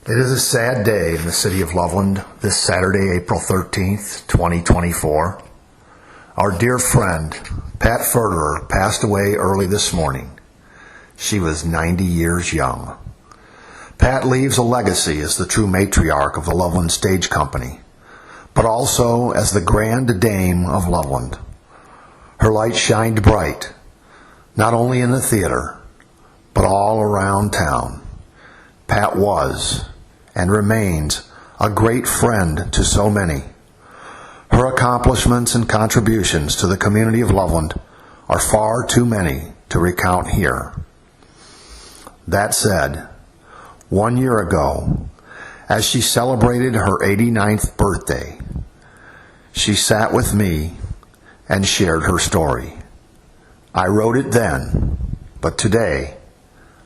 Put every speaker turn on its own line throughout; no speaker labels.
It is a sad day in the city of Loveland this Saturday, April 13th, 2024. Our dear friend, Pat Furterer, passed away early this morning. She was 90 years young. Pat leaves a legacy as the true matriarch of the Loveland Stage Company, but also as the Grand Dame of Loveland. Her light shined bright, not only in the theater, but all around town. Pat was and remains a great friend to so many. Her accomplishments and contributions to the community of Loveland are far too many to recount here. That said, 1 year ago, as she celebrated her 89th birthday, she sat with me and shared her story. I wrote it then, but today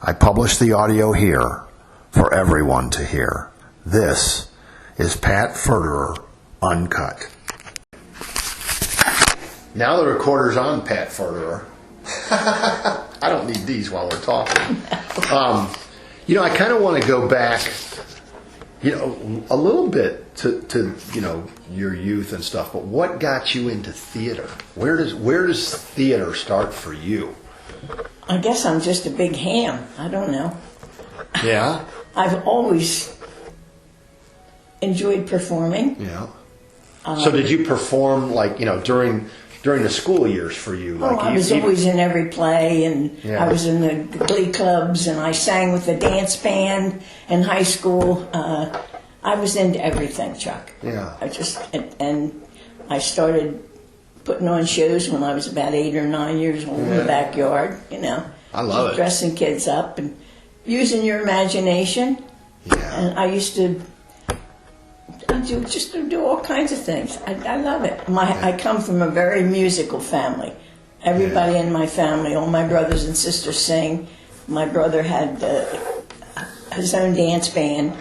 I publish the audio here for everyone to hear. This is Pat Furterer Uncut. Now the recorder's on, Pat Furterer. I don't need these while we're talking. I kind of want to go back, a little bit to your youth and stuff. But what got you into theater? Where does theater start for you?
I guess I'm just a big ham. I don't know.
Yeah.
I've always enjoyed performing.
Yeah. So did you perform during the school years for you?
I was always in every play, and
yeah.
I was in the glee clubs, and I sang with the dance band in high school. I was into everything, Chuck.
Yeah.
And I started putting on shows when I was about 8 or 9 years old in the backyard.
I love it.
Dressing kids up and using your imagination.
Yeah.
And I used to do all kinds of things. I love it. I come from a very musical family. Everybody in my family, all my brothers and sisters sing. My brother had his own dance band.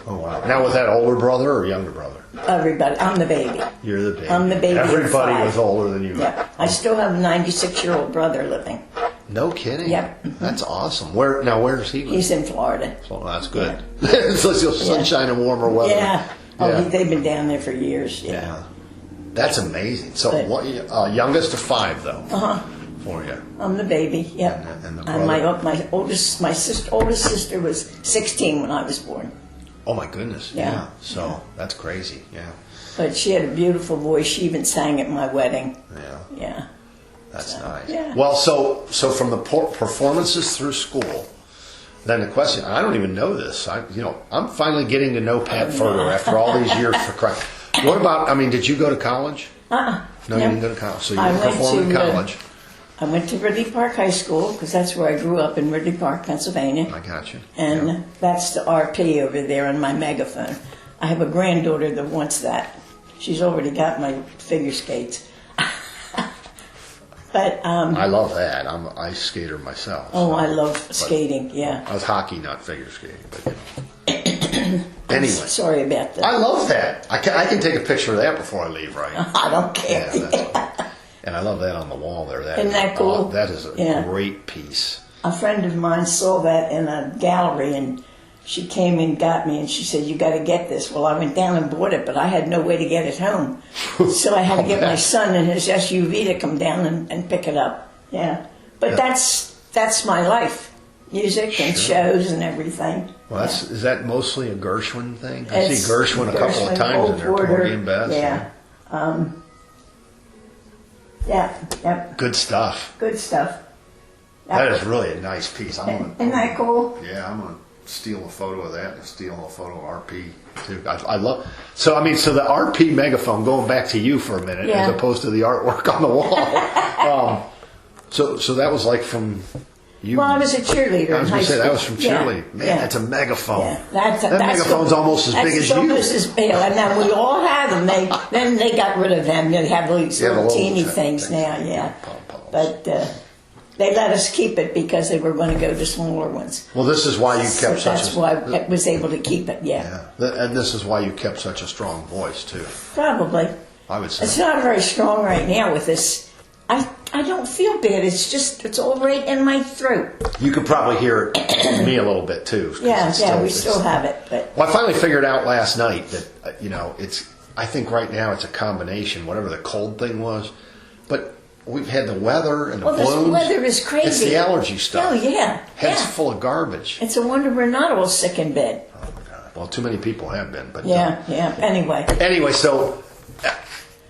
Oh, wow. Now, was that older brother or younger brother?
Everybody. I'm the baby.
You're the baby.
I'm the baby.
Everybody was older than you.
Yeah. I still have a 96-year-old brother living.
No kidding.
Yep.
That's awesome. Where does he live?
He's in Florida.
Oh, that's good. Yeah. So sunshine and warmer weather.
Yeah. They've been down there for years.
Yeah. That's amazing. So, youngest of 5, though. For you.
I'm the baby. Yep.
And the brother?
My oldest sister was 16 when I was born.
Oh my goodness.
Yeah.
So that's crazy. Yeah.
But she had a beautiful voice. She even sang at my wedding.
Yeah.
Yeah.
That's nice.
Yeah.
Well, so from the performances through school, then the question, I don't even know this. I'm finally getting to know Pat Furterer after all these years for Christ. What about, did you go to college? No, you didn't go to college. So you performed in college.
I went to Ridley Park High School because that's where I grew up, in Ridley Park, Pennsylvania.
I got you.
And that's the RP over there on my megaphone. I have a granddaughter that wants that. She's already got my figure skates. But
I love that. I'm an ice skater myself.
Oh, I love skating. Yeah.
I was hockey, not figure skating, but Anyway,
sorry about that.
I love that. I can take a picture of that before I leave, right?
I don't care.
Yeah, and I love that on the wall there.
Isn't that cool?
That is a great piece.
A friend of mine saw that in a gallery, and she came and got me, and she said, "You got to get this." Well, I went down and bought it, but I had no way to get it home, so I had to get my son in his SUV to come down and pick it up. Yeah, but that's my life, music and shows and everything.
Well, is that mostly a Gershwin thing? I see Gershwin a couple of times in there, Porgy and Bess.
Yeah. Yep.
Good stuff.
Good stuff.
That is really a nice piece.
Isn't that cool?
Yeah, I'm going to steal a photo of that and steal a photo of RP too. I love. So the RP megaphone. Going back to you for a minute, as opposed to the artwork on the wall. So that was like from you.
Well, I was a cheerleader.
I was going to say
that
was from cheerleading. Man, that's a megaphone.
Yeah.
That megaphone's almost as big as you.
That's as big, and then we all have them. Then they got rid of them. They have these little teeny things now. Yeah, but. They let us keep it because they were going to go to smaller ones.
Well, this is why you kept
that's why I was able to keep it, yeah.
And this is why you kept such a strong voice, too.
Probably.
I would say.
It's not very strong right now with this. I I don't feel bad. It's all right in my throat.
You could probably hear it in me a little bit too.
Yeah, we still have it. But
well, I finally figured out last night that it's. I think right now it's a combination, whatever the cold thing was, but we've had the weather and the blooms.
The weather is crazy.
It's the allergy stuff.
Oh yeah,
Head's full of garbage.
It's a wonder we're not all sick in bed.
Oh my God! Well, too many people have been, but
yeah.
Anyway, so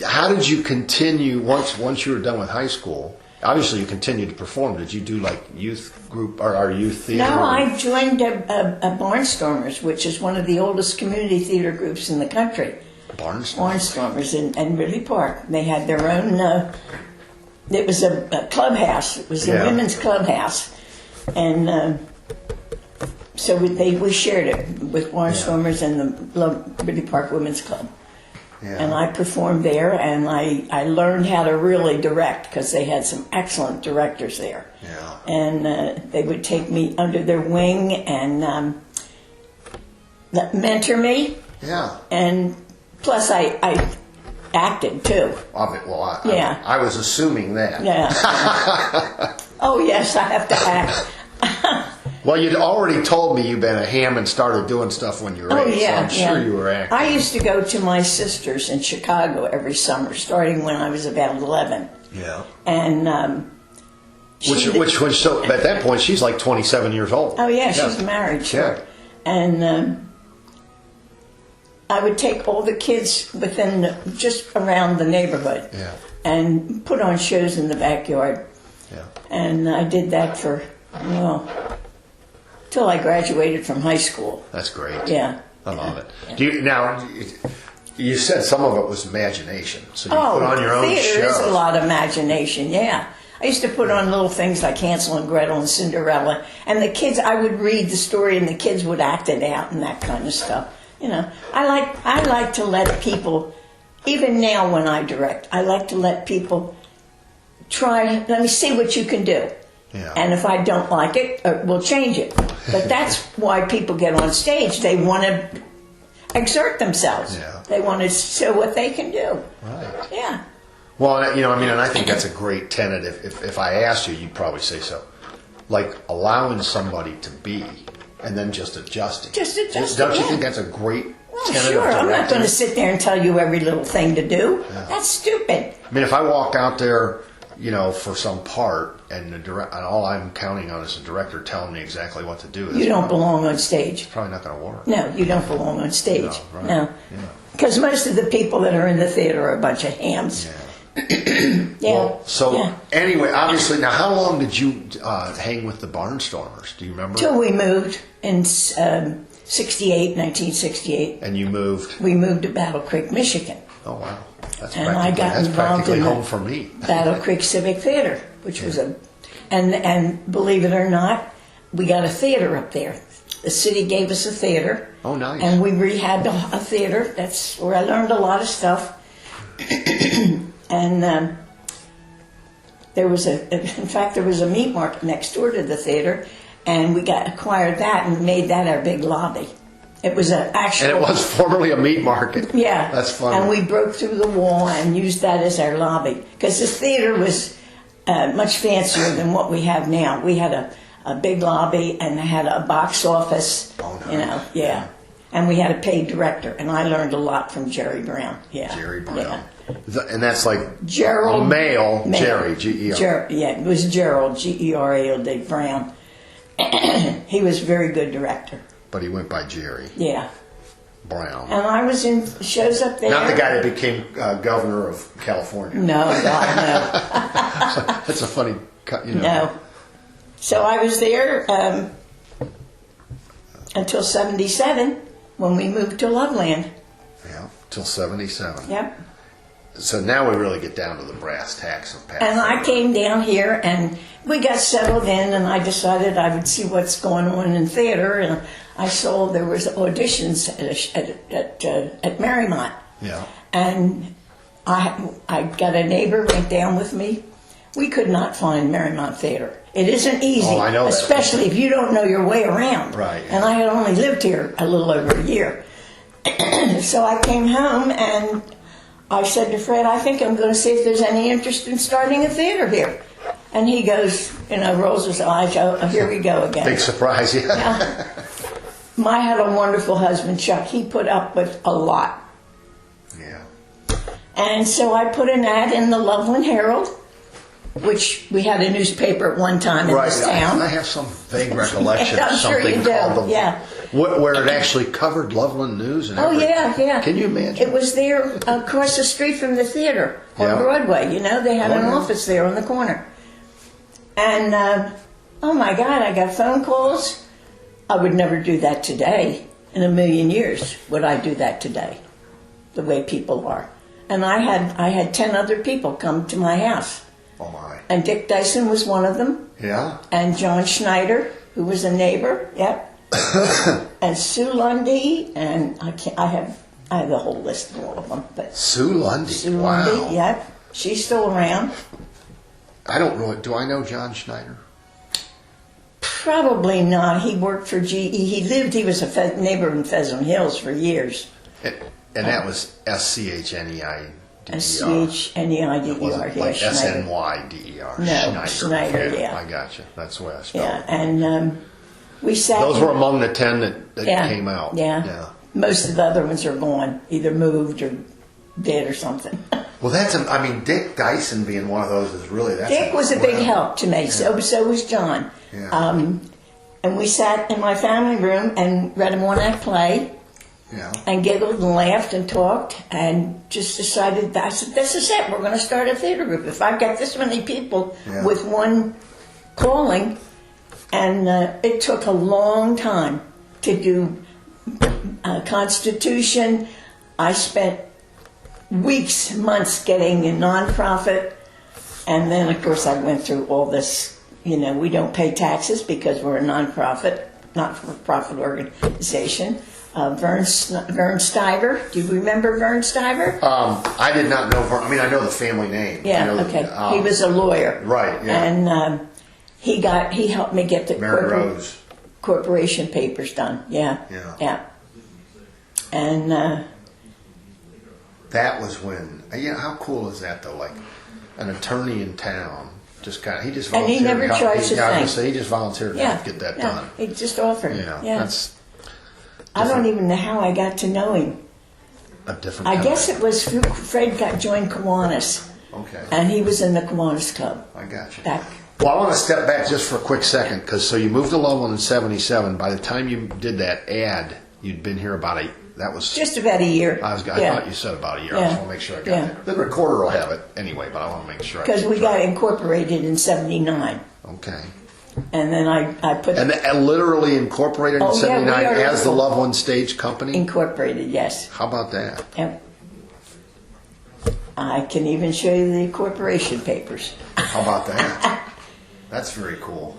how did you continue once you were done with high school? Obviously, you continued to perform. Did you do like youth group or youth theater?
No, I joined a Barnstormers, which is one of the oldest community theater groups in the country. Barnstormers in Ridley Park. They had their own. It was a clubhouse. It was a women's clubhouse, and so we shared it with Barnstormers and the Ridley Park Women's Club. Yeah. And I performed there, and I learned how to really direct because they had some excellent directors there.
Yeah.
And they would take me under their wing and mentor me.
Yeah.
And plus, I acted too.
I was assuming that.
Yeah. Oh yes, I have to act.
Well, you'd already told me you'd been a ham and started doing stuff when you were 8, so I'm sure you were acting.
I used to go to my sister's in Chicago every summer, starting when I was about 11.
Yeah.
And
so at that point she's like 27 years old.
Oh yeah, she's married. Sure. Yeah. And I would take all the kids just around the neighborhood.
Yeah.
And put on shows in the backyard.
Yeah.
And I did that for till I graduated from high school.
That's great.
Yeah.
I love it. You said some of it was imagination. So you put on your own shows.
Theater is a lot of imagination, yeah. I used to put on little things like Hansel and Gretel and Cinderella. And the kids, I would read the story and the kids would act it out and that kind of stuff. I like to let people, even now when I direct, I like to let people let me see what you can do.
Yeah.
And if I don't like it, we'll change it. But that's why people get on stage. They want to exert themselves.
Yeah.
They want to show what they can do.
Right.
Yeah.
Well, and I think that's a great tenet. If I asked you, you'd probably say so. Like allowing somebody to be and then just adjusting. Don't you think that's a great tenet of directing?
I'm not going to sit there and tell you every little thing to do. Yeah. That's stupid.
I mean, if I walk out there, for some part, and and all I'm counting on is a director telling me exactly what to do.
You don't belong on stage.
It's probably not going to work.
No, you don't belong on stage.
No, right.
No. Because most of the people that are in the theater are a bunch of hams.
Yeah. Anyway, obviously, now how long did you hang with the Barnstormers? Do you remember?
Till we moved in 1968.
And you moved?
We moved to Battle Creek, Michigan.
Oh, wow. That's
practically
home for me.
Battle Creek Civic Theater, which was and believe it or not, we got a theater up there. The city gave us a theater.
Oh, nice.
And we rehabbed a theater. That's where I learned a lot of stuff. And there was a meat market next door to the theater, and we acquired that and made that our big lobby. It was an actual...
And it was formerly a meat market.
Yeah.
That's funny.
And we broke through the wall and used that as our lobby. Because the theater was much fancier than what we have now. We had a big lobby and had a box office.
Oh, nice.
Yeah. And we had a paid director. And I learned a lot from Jerry Brown. Yeah.
Jerry Brown. Yeah. And that's like
Gerald...
Male. Jerry, G-E-R.
It was Gerald, G-E-R-A-L-D, Brown. He was a very good director.
But he went by Jerry.
Yeah.
Brown.
And I was in shows up there.
Not the guy that became governor of California.
No, God,
no. That's a funny,
No. So I was there until 77 when we moved to Loveland.
Yeah, till 77.
Yep.
So now we really get down to the brass tacks of Pat.
And I came down here and we got settled in, and I decided I would see what's going on in theater, and I saw there was auditions at Marymount.
Yeah.
And I got a neighbor went down with me. We could not find Marymount Theater. It isn't easy,
I know
especially if you don't know your way around.
Right.
And I had only lived here a little over a year. So I came home and I said to Fred, I think I'm going to see if there's any interest in starting a theater here. And he goes, rolls his eyes, oh, here we go again.
Big surprise, yeah.
I had a wonderful husband, Chuck. He put up with a lot.
Yeah.
And so I put an ad in the Loveland Herald, which we had a newspaper at one time in this town.
I have some vague recollection of
I'm sure
something
you do.
called
Yeah.
Where it actually covered Loveland news and everything.
Yeah.
Can you imagine?
It was there across the street from the theater on Broadway. They had an office there on the corner. And, oh my God, I got phone calls. I would never do that today. In a million years would I do that today, the way people are. And I had 10 other people come to my house.
Oh my.
And Dick Dyson was one of them.
Yeah.
And John Schneider, who was a neighbor. Yep. And Sue Lundy, and I have the whole list of all of them. But
Sue Lundy.
Sue
Wow.
Lundy, yep. She's still around.
I don't really. Do I know John Schneider?
Probably not. He worked for GE. He was a neighbor in Pheasant Hills for years.
And that was SCHNEIDER.
SCHNEIDER.
Like SNYDER.
No, Schneider, yeah.
I got you. That's the way I spelled
Yeah,
it.
and we sat.
Those were among the 10 that came out.
Yeah. Most of the other ones are gone, either moved or dead or something.
Well, Dick Dyson being one of those is really...
Dick was a big help to me, so was John.
Yeah.
And we sat in my family room and read a one-act play.
Yeah.
And giggled and laughed and talked and just decided, I said, this is it. We're going to start a theater group. If I've got this many people with one calling, and it took a long time to do Constitution. I spent weeks, months getting a nonprofit, and then, of course, I went through all this. We don't pay taxes because we're a nonprofit, not-for-profit organization. Vern Stiver. Do you remember Vern Stiver?
I did not know Vern. I know the family name.
Yeah, okay. He was a lawyer.
Right, yeah.
And he helped me get the corporation papers done. Yeah. And
that was when, how cool is that though? Like an attorney in town. He just volunteered.
And he never charged a thing.
He just volunteered to help get that done.
He just offered.
Yeah.
I don't even know how I got to know him. I guess it was Fred joined Kiwanis.
Okay.
And he was in the Kiwanis Club.
I got you.
Well,
I want to step back just for a quick second, because you moved to Loveland in 77. By the time you did that ad, you'd been here that was...
Just about a year.
I thought you said about a year. I just want to make sure I got it. The recorder will have it anyway, but I want to make sure.
Because we got incorporated in 79.
Okay.
And then I put...
And literally incorporated in 79 as the Loveland Stage Company?
Incorporated, yes.
How about that?
Yep. I can even show you the corporation papers.
How about that? That's very cool.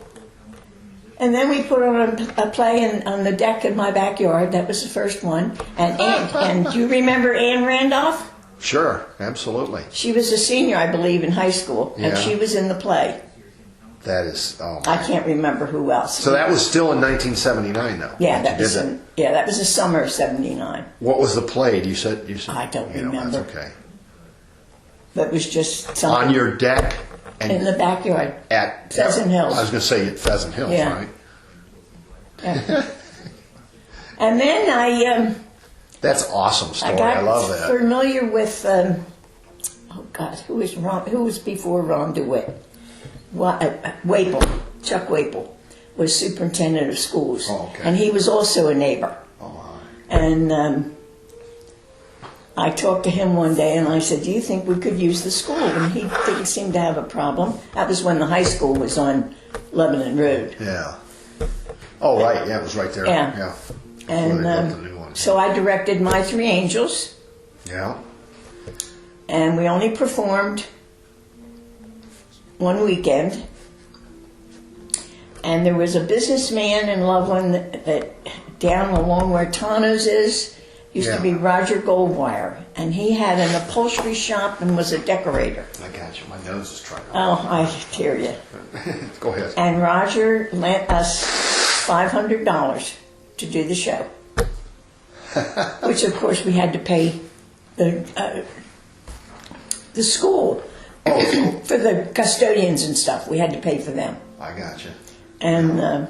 And then we put on a play on the deck in my backyard. That was the first one. And do you remember Ann Randolph?
Sure, absolutely.
She was a senior, I believe, in high school. And she was in the play.
That is...
I can't remember who else.
So that was still in 1979, though?
Yeah, that was the summer of 79.
What was the play? You said
I don't remember.
That's okay.
That was just something...
On your deck?
In the backyard.
At
Pheasant Hills.
I was going to say at Pheasant Hills, right?
Yeah. And then
that's awesome story. I love that.
Familiar with... who was before Ron DeWitt? Chuck Waple was superintendent of schools.
Oh, okay.
And he was also a neighbor.
Oh, wow.
And I talked to him one day and I said, do you think we could use the school? And he didn't seem to have a problem. That was when the high school was on Lebanon Road.
Yeah. Oh, right. Yeah, it was right there. Yeah.
And so I directed My Three Angels.
Yeah.
And we only performed one weekend, and there was a businessman in Loveland that down along where Tano's used to be Roger Goldwire, and he had an upholstery shop and was a decorator.
I got you. My nose is trying to...
Oh, I hear you.
Go ahead.
And Roger lent us $500 to do the show, which of course we had to pay the The school.
Oh,
For the custodians and stuff. We had to pay for them.
I gotcha.
And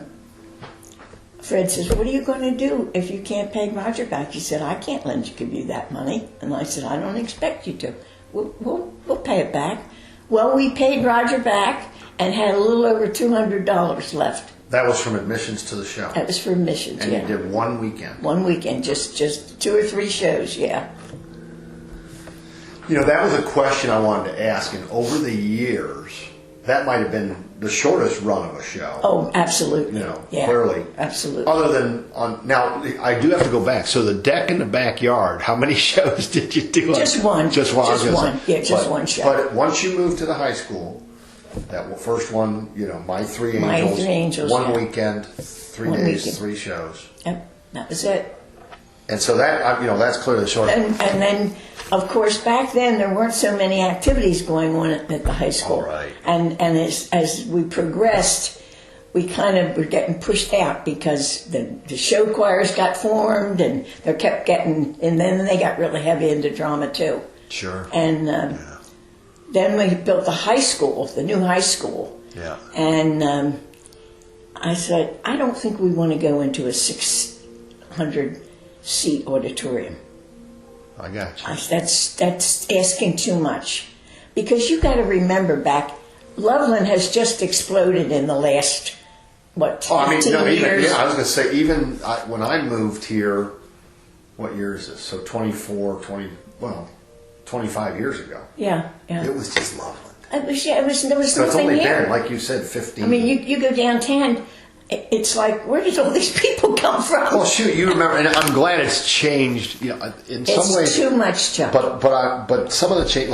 Fred says, what are you going to do if you can't pay Roger back? He said, I can't lend you that money. And I said, I don't expect you to. We'll pay it back. Well, we paid Roger back and had a little over $200 left.
That was from admissions to the show.
That was for admissions,
and
yeah.
you did one weekend.
One weekend, just 2 or 3 shows, yeah.
You know, that was a question I wanted to ask, and over the years, that might have been the shortest run of a show.
Oh, absolutely.
You know,
yeah,
clearly.
Absolutely.
Other than now, I do have to go back. So the deck in the backyard, how many shows did you do?
Just one.
Just one.
Just one. Yeah, just one show.
But once you moved to the high school, that first one, you know, My Three Angels, one weekend, 3 days,
weekend.
3 shows.
Yep, that was it.
And so that, you know, that's clearly the short.
And then, of course, back then there weren't so many activities going on at the high school.
All right.
And as we progressed, we kind of were getting pushed out because the show choirs got formed, and they kept getting, and then they got really heavy into drama too.
Sure.
And then we built the high school, the new high school.
Yeah.
And I said, I don't think we want to go into a 600-seat auditorium.
I got you.
That's asking too much, because you got to remember back, Loveland has just exploded in the last 15 years.
Yeah, I was going to say even when I moved here, what year is this? So 25 years ago.
Yeah.
It was just Loveland.
There was
So it's
nothing
only
here.
been, like you said, 15.
I mean, you go downtown, it's like, where did all these people come from?
Well, shoot, you remember, and I'm glad it's changed. You know, in some ways,
It's too much, Chuck.
But some of the change,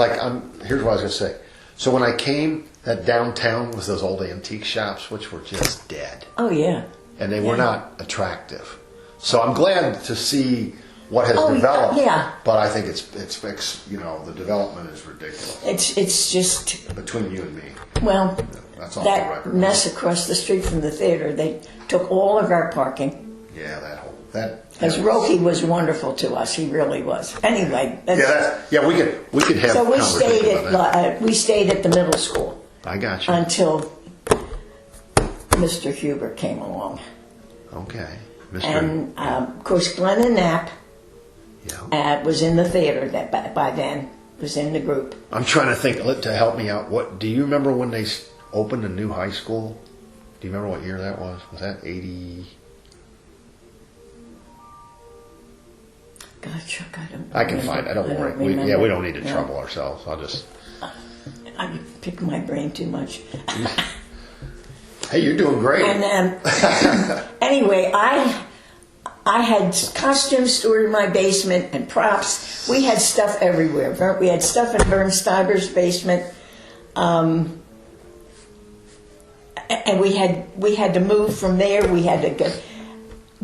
here's what I was going to say. So when I came, that downtown was those old antique shops, which were just dead,
Oh yeah.
and they were not attractive. So I'm glad to see what has
Oh,
developed.
yeah.
But I think it's you know, the development is ridiculous
It's just,
between you and me.
well,
That's off the
that
record.
mess across the street from the theater. They took all of our parking.
Yeah, that.
Because Roki was wonderful to us. He really was. Anyway.
We could have.
So we
conversation about that.
stayed at the middle school
I got you.
until Mr. Huber came along.
Okay, Mr.
And of course, Glenn and Knapp was in the theater by then, was in the group.
I'm trying to think to help me out. What do you remember when they opened a new high school? Do you remember what year that was? Was that 80?
God, Chuck, I don't.
I can find it. Don't worry. We don't need to trouble ourselves. I'll just.
I pick my brain too much.
Hey, you're doing great.
And anyway, I had costumes stored in my basement and props. We had stuff everywhere. We had stuff in Vern Steiber's basement, and we had to move from there. We had to go.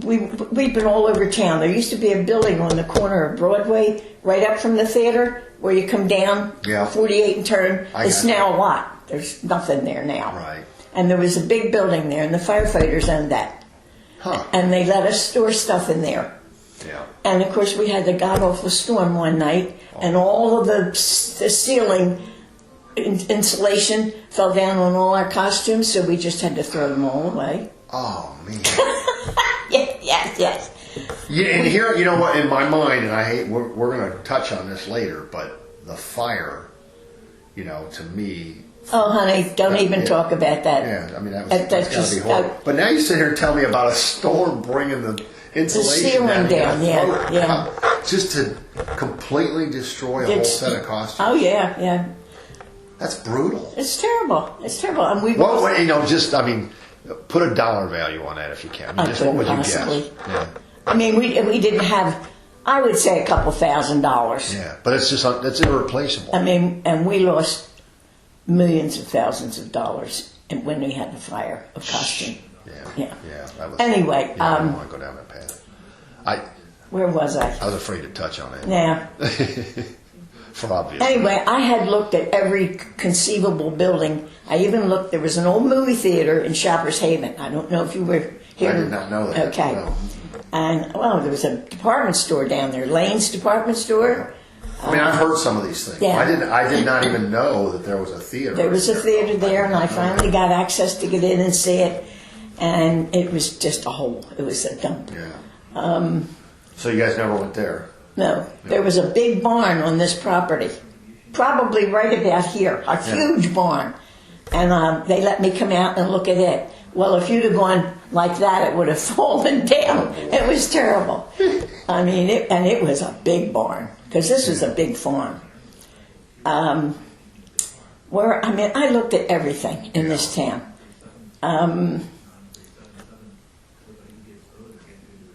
We've been all over town. There used to be a building on the corner of Broadway, right up from the theater, where you come down 48 and turn. It's now a lot. There's nothing there now.
Right.
And there was a big building there, and the firefighters owned that.
Huh.
And they let us store stuff in there.
Yeah.
And of course, we had the god-awful storm one night, and all of the ceiling insulation fell down on all our costumes, so we just had to throw them all away.
Oh man.
Yes.
Yeah, and here, you know what? In my mind, and I hate. We're going to touch on this later, but the fire, you know, to me.
Oh, honey, don't even talk about that.
Yeah, I mean that's got to be horrible. But now you sit here and tell me about a storm bringing the insulation
ceiling down. Yeah.
Just to completely destroy a whole set of costumes.
Oh yeah.
That's brutal.
It's terrible. And we.
Well, you know, put a dollar value on that if you can. Just what would you guess? Yeah.
I mean, we didn't have. I would say a couple $1,000s.
Yeah, but it's irreplaceable.
I mean, and we lost millions of thousands of dollars when we had the fire of costume.
Yeah. That was,
anyway,
I don't want to go down that path.
Where was I?
I was afraid to touch on it.
Yeah.
For obvious.
Anyway, I had looked at every conceivable building. I even looked. There was an old movie theater in Shoppers Haven. I don't know if you were here.
I did not know that.
Okay.
No.
And there was a department store down there, Lane's department store.
I mean, I've heard some of these things.
Yeah.
I did not even know that there was a theater.
There was a theater there, and I finally got access to get in and see it, and it was just a hole. It was a dump.
Yeah. So you guys never went there?
No. There was a big barn on this property, probably right about here, a huge barn, and they let me come out and look at it. Well, if you'd have gone like that, it would have fallen down. It was terrible. I mean, it was a big barn, because this was a big farm. I looked at everything in this town.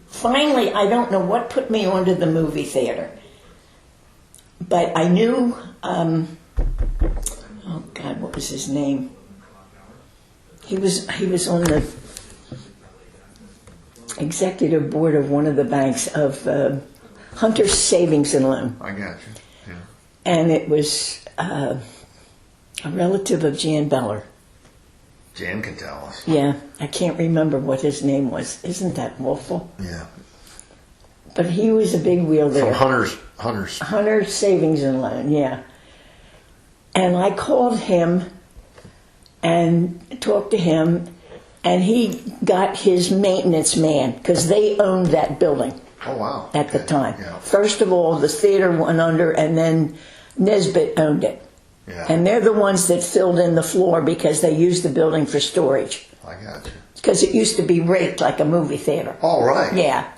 Finally, I don't know what put me onto the movie theater, but I knew, oh God, what was his name? He was on the executive board of one of the banks of Hunter's Savings and Loan.
I got you. Yeah.
And it was a relative of Jan Beller.
Jan can tell us.
Yeah, I can't remember what his name was. Isn't that awful?
Yeah.
But he was a big wheel there.
From Hunter's
Savings and Loan, yeah. And I called him and talked to him, and he got his maintenance man, because they owned that building.
Oh, wow.
At the time.
Yeah.
First of all, the theater went under, and then Nesbitt owned it.
Yeah.
And they're the ones that filled in the floor because they used the building for storage.
I got you.
Because it used to be raked like a movie theater.
Oh, right.
Yeah.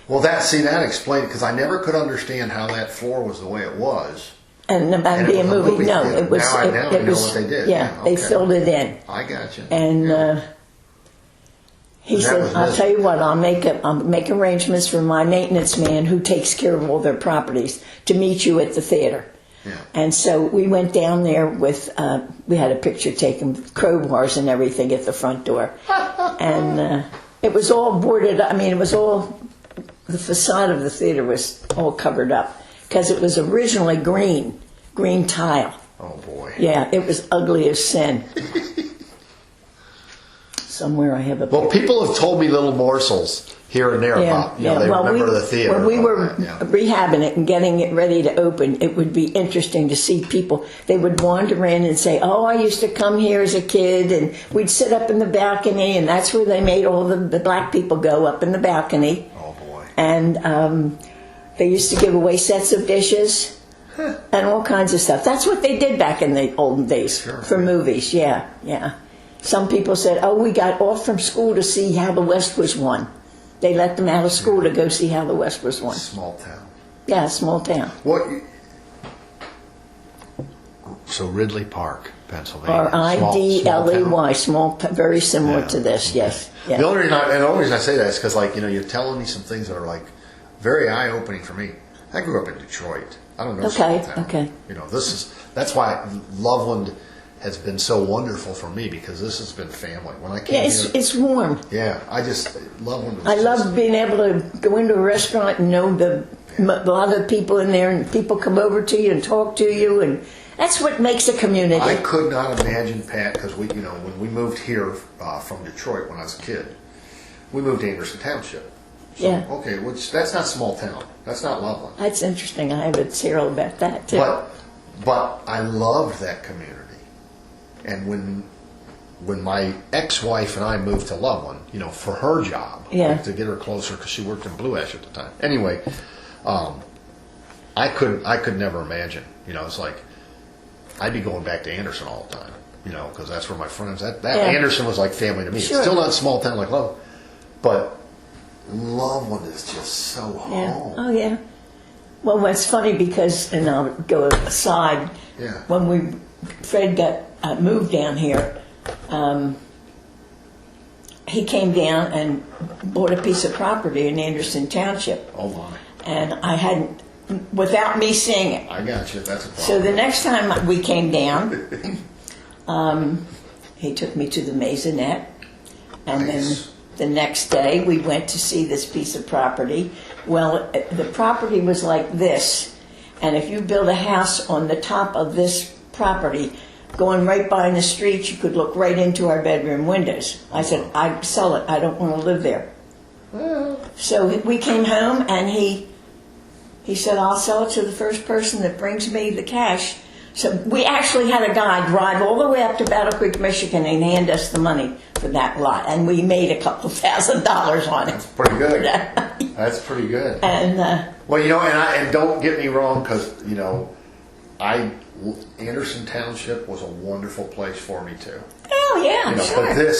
Well, that explained it, because I never could understand how that floor was the way it was.
And about being a movie, no,
theater.
it was.
Now I know what they did.
Yeah,
okay.
they filled it in.
I got you.
And he said, "I'll tell you what, I'll make arrangements for my maintenance man, who takes care of all their properties, to meet you at the theater."
Yeah.
And so we went down there with. We had a picture taken with crowbars and everything at the front door, and it was all boarded. I mean, it was all. The facade of the theater was all covered up, because it was originally green tile.
Oh, boy.
Yeah, it was ugly as sin. Somewhere I have a picture.
Well, people have told me little morsels here and there about, they remember the theater.
When we were rehabbing it and getting it ready to open, it would be interesting to see people. They would wander in and say, "Oh, I used to come here as a kid," and we'd sit up in the balcony, and that's where they made all the black people go, up in the balcony.
Oh, boy.
And they used to give away sets of dishes and all kinds of stuff. That's what they did back in the olden days for movies. Yeah, yeah. Some people said, "Oh, we got off from school to see how the West was won." They let them out of school to go see how the West was won.
Small town.
Yeah, small town.
What? So Ridley Park, Pennsylvania.
Ridley, small, very similar to this. Yes. Yeah.
The only reason I say that is because, you're telling me some things that are very eye-opening for me. I grew up in Detroit. I don't know.
Okay.
Small town.
Okay.
That's why Loveland has been so wonderful for me, because this has been family. When I came here,
it's warm.
Yeah, Loveland.
I love being able to go into a restaurant and know a lot of the people in there, and people come over to you and talk to you, and that's what makes a community.
I could not imagine, Pat, because when we moved here from Detroit when I was a kid, we moved to Anderson Township. So,
yeah.
Okay, that's not small town. That's not Loveland.
That's interesting. I have a serial about that too.
But I loved that community. And when my ex-wife and I moved to Loveland, for her job, to get her closer, because she worked in Blue Ash at the time. Anyway, I could never imagine. It's like I'd be going back to Anderson all the time. Because that's where my friends. Anderson was like family to me.
Sure.
It's still not a small town like Loveland, but Loveland is just so home.
Oh yeah. Well, it's funny because, and I'll go aside.
Yeah.
When Fred got moved down here, he came down and bought a piece of property in Anderson Township.
Oh my!
And I hadn't, without me seeing it.
I got you. That's a problem.
So the next time we came down, he took me to the Maisonette, and
Nice.
then the next day we went to see this piece of property. Well, the property was like this, and if you build a house on the top of this property, going right by in the street, you could look right into our bedroom windows. I said, "I'd sell it. I don't want to live there." So we came home, and he He said, I'll sell it to the first person that brings me the cash. So we actually had a guy drive all the way up to Battle Creek, Michigan, and hand us the money for that lot. And we made a couple $1,000s on it.
That's pretty good. That's pretty good.
And
well, and don't get me wrong, because Anderson Township was a wonderful place for me too.
oh yeah, sure.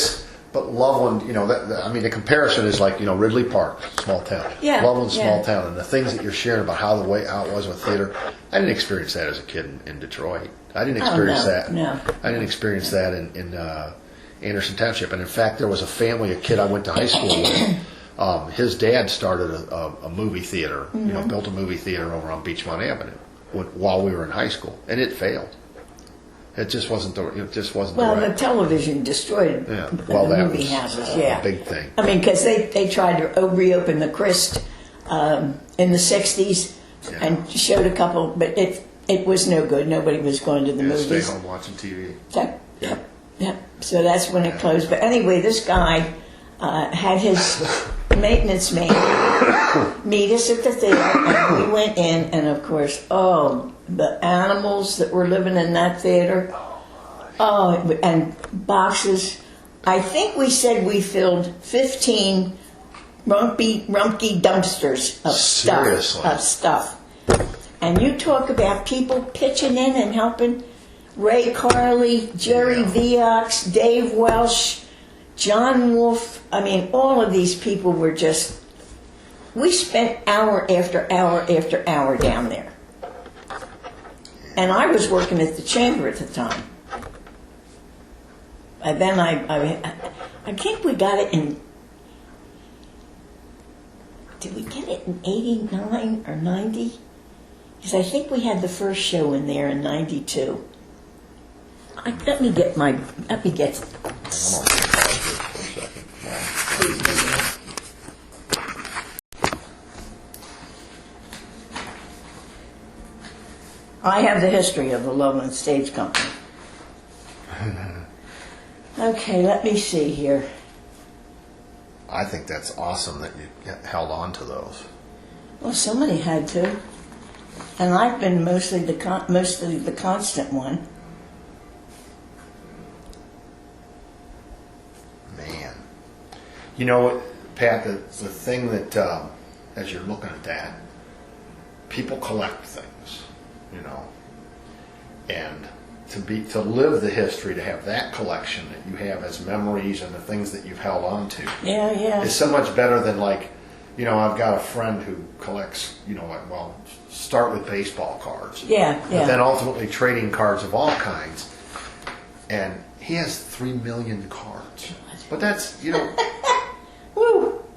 But Loveland, the comparison is like, Ridley Park, small town.
Yeah,
Loveland, small town, and the things that you're sharing about how it was with theater. I didn't experience that as a kid in Detroit. I didn't experience that.
No.
I didn't experience that in Anderson Township. And in fact, there was a kid I went to high school with. His dad started a movie theater, built a movie theater over on Beachmont Avenue while we were in high school, and it failed. It just wasn't the.
Well,
right.
the television destroyed the movie houses. Yeah,
a big thing.
I mean, because they tried to reopen the Christ in the '60s and showed a couple, but it was no good. Nobody was going to the movies.
Stay home watching TV.
Yep. So that's when it closed. But anyway, this guy had his maintenance man meet us at the theater, and we went in, and of course, the animals that were living in that theater, and boxes. I think we said we filled 15 rumpy dumpsters of stuff. And you talk about people pitching in and helping. Ray Carley, Jerry Viox, Dave Welsh, John Wolfe. I mean, all of these people were just. We spent hour after hour after hour down there. And I was working at the chamber at the time. And then I think we got it in. Did we get it in 89 or 90? Because I think we had the first show in there in 92. Let me get. I have the history of the Loveland Stage Company. Okay, let me see here.
I think that's awesome that you held on to those.
Well, somebody had to, and I've been mostly the constant one.
Man, you know, Pat, the thing that as you're looking at that, people collect things. And to live the history, to have that collection that you have as memories and the things that you've held on to, is so much better than I've got a friend who collects, start with baseball cards, but then ultimately trading cards of all kinds, and he has 3 million cards. But that's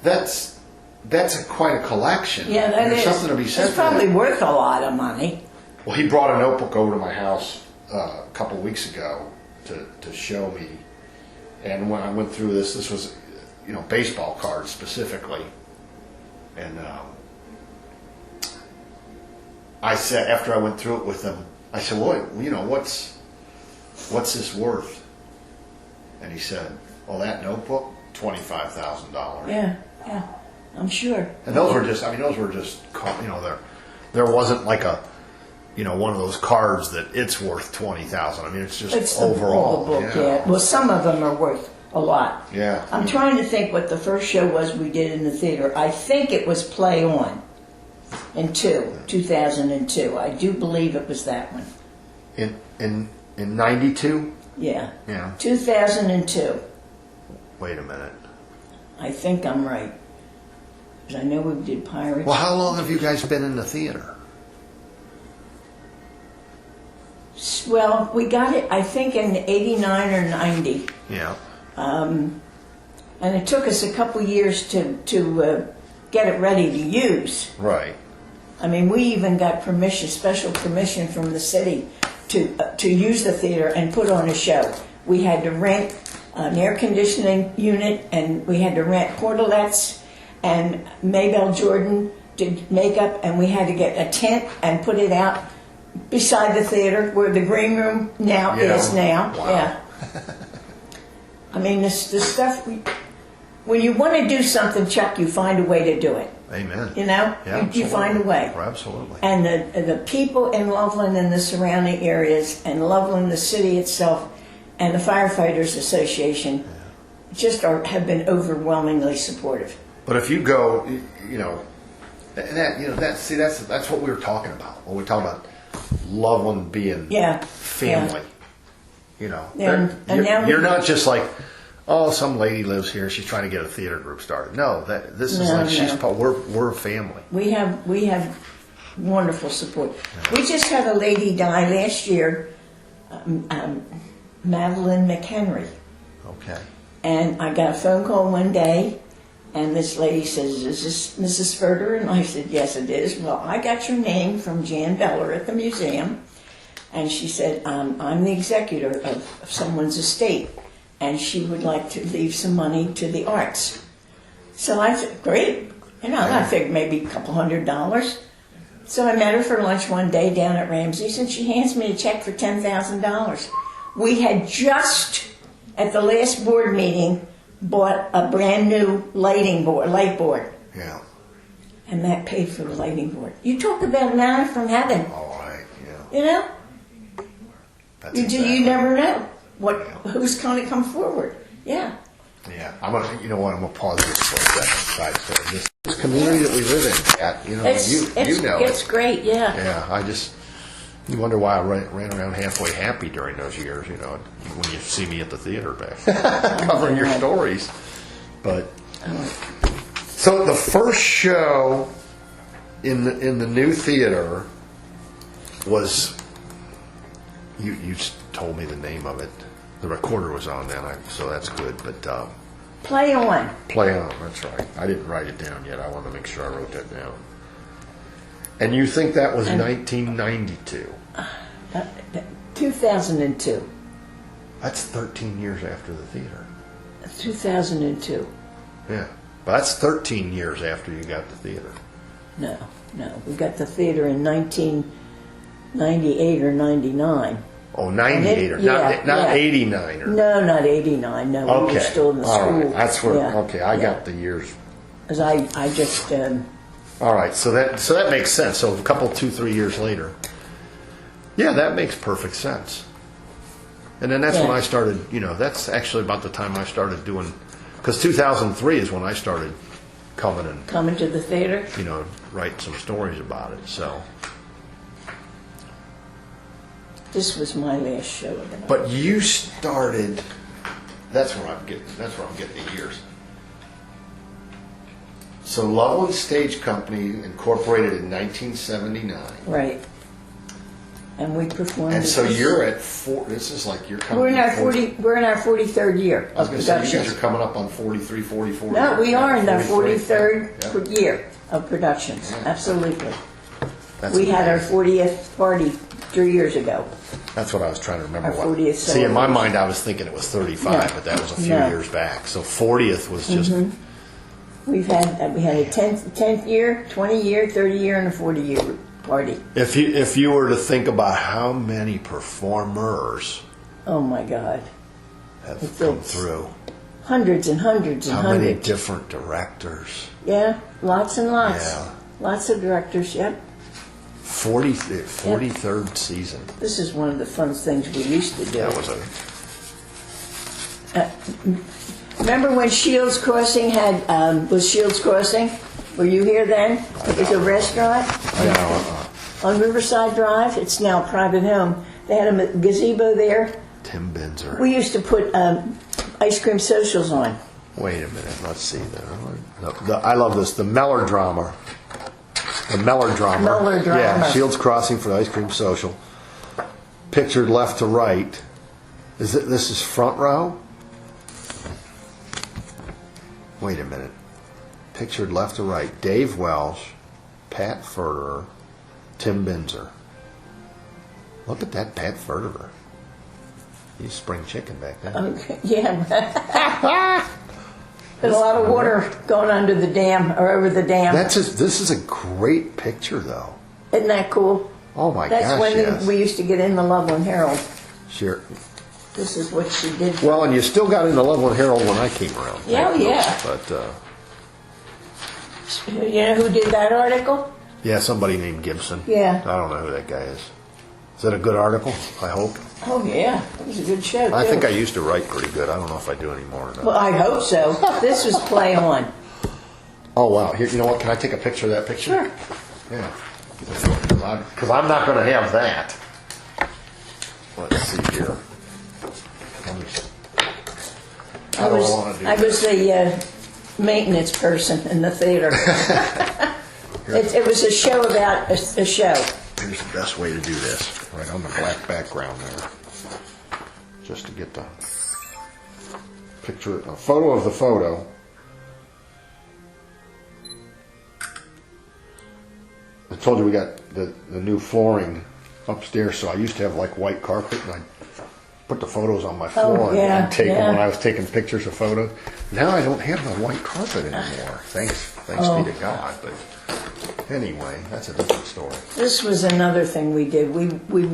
that's quite a collection.
Yeah,
There's something to be said.
It's probably worth a lot of money.
Well, he brought a notebook over to my house a couple of weeks ago to show me, and when I went through this was, baseball cards specifically, and I said after I went through it with him, I said, "Well, what's this worth?" And he said, "Well, that notebook, $25,000."
Yeah, I'm sure.
And those were just, there wasn't like a. One of those cards that it's worth $20,000. I mean, it's just overall.
The book, yeah. Well, some of them are worth a lot.
Yeah.
I'm trying to think what the first show was we did in the theater. I think it was Play On in 2002. I do believe it was that one.
In 92?
Yeah. 2002.
Wait a minute.
I think I'm right. Because I know we did Pirates.
Well, how long have you guys been in the theater?
Well, we got it, I think, in 89 or 90.
Yeah.
And it took us a couple years to get it ready to use.
Right.
I mean, we even got special permission from the city to use the theater and put on a show. We had to rent an air conditioning unit, and we had to rent portalettes, and Maybelle Jordan did makeup, and we had to get a tent and put it out beside the theater where the green room now is now.
Wow.
Yeah. I mean, the stuff, when you want to do something, Chuck, you find a way to do it.
Amen.
You know,
Yeah,
you find a way.
Absolutely.
And the people in Loveland and the surrounding areas, and Loveland, the city itself, and the Firefighters Association, just have been overwhelmingly supportive.
But if you go, you know, and that's what we were talking about when we talk about Loveland being family. You know, you're not just like, oh, some lady lives here, she's trying to get a theater group started. No, this is we're a family.
We have wonderful support. Yeah. We just had a lady die last year, Madeline McHenry.
Okay.
And I got a phone call one day, and this lady says, "Is this Mrs. Furterer?" And I said, "Yes, it is." "Well, I got your name from Jan Beller at the museum." And she said, "I'm the executor of someone's estate, and she would like to leave some money to the arts." So I said, "Great." You know, I figured maybe a couple $100. So I met her for lunch one day down at Ramsey's, and she hands me a check for $10,000. We had just, at the last board meeting, bought a brand new light board.
Yeah.
And that paid for the lighting board. You talk about manna from heaven.
All right, yeah.
You know?
You
never know who's going to come forward. Yeah.
Yeah. I'm gonna pause this for a second. This community that we live in, you know,
it's great. Yeah.
Yeah. You wonder why I ran around halfway happy during those years. You know, when you see me at the theater back covering your stories. But so the first show in the new theater was. You told me the name of it. The recorder was on then, so that's good. But
Play On.
Play On, that's right. I didn't write it down yet. I want to make sure I wrote that down. And you think that was 1992?
2002.
That's 13 years after the theater.
2002.
Yeah, but that's 13 years after you got the theater.
No. We got the theater in 1998 or 99.
Oh, 98 or not 89 or
no, not 89. No,
okay.
We were still in the
all
school.
Right. That's where. Yeah. Okay, I got the years.
Because I just.
All right, so that makes sense. So a couple, 2-3 years later, yeah, that makes perfect sense. And then that's when I started. You know, that's actually about the time I started doing. Because 2003 is when I started coming
to the theater.
You know, write some stories about it. So.
This was my last show.
But you started. That's where I'm getting the years. So Loveland Stage Company incorporated in 1979.
Right. And we performed.
And so you're at 4. This is like you're coming.
We're in our 43rd year.
I was going to say you guys are coming up on 43, 44.
No, we are in our 43rd year of productions. Yeah. Absolutely. We had our 40th party 3 years ago.
That's what I was trying to remember.
Our 40th.
See, in my mind, I was thinking it was 35, but that was a few years back. So 40th was just.
Mm-hmm. We had a 10th year, 20 year, 30 year, and a 40 year party.
If you were to think about how many performers.
Oh my God.
Have come through.
Hundreds and hundreds and hundreds.
How many different directors?
Yeah, lots and lots.
Yeah.
Lots of directors. Yep.
43rd season.
This is one of the fun things we used to do.
That was
remember when Shields Crossing was Shields Crossing? Were you here then? It was a restaurant on Riverside Drive. It's now a private home. They had a gazebo there.
Tim Benzer.
We used to put ice cream socials on.
Wait a minute. Let's see. I love this. The melodrama. The melodrama. Yeah, Shields Crossing for the ice cream social. Pictured left to right. This is front row? Wait a minute. Pictured left to right. Dave Welsh, Pat Furterer, Tim Benzer. Look at that Pat Furterer. He's spring chicken back there.
Okay. Yeah. There's a lot of water going under the dam or over the dam.
This is a great picture, though.
Isn't that cool?
Oh my
gosh!
That's
when we used to get in the Loveland Herald.
Sure.
This is what she did.
Well, and you still got in the Loveland Herald when I came around.
Yeah, yeah.
But
You know who did that article?
Yeah, somebody named Gibson.
Yeah.
I don't know who that guy is. Is that a good article? I hope.
Oh, yeah. It was a good show,
I
too.
think I used to write pretty good. I don't know if I do anymore or not.
Well, I hope so. This was Play On.
Oh, wow. Here, you know what? Can I take a picture of that picture?
Sure.
Yeah. Because I'm not going to have that. Let's see here.
I was the maintenance person in the theater. It was a show about a show.
Here's the best way to do this. Right on the black background there. Just to get the picture, a photo of the photo. I told you we got the new flooring upstairs, so I used to have like white carpet, and I put the photos on my floor and take them when I was taking pictures of photos. Now I don't have the white carpet anymore. Thanks be to God. But anyway, that's a different story.
This was another thing we did. We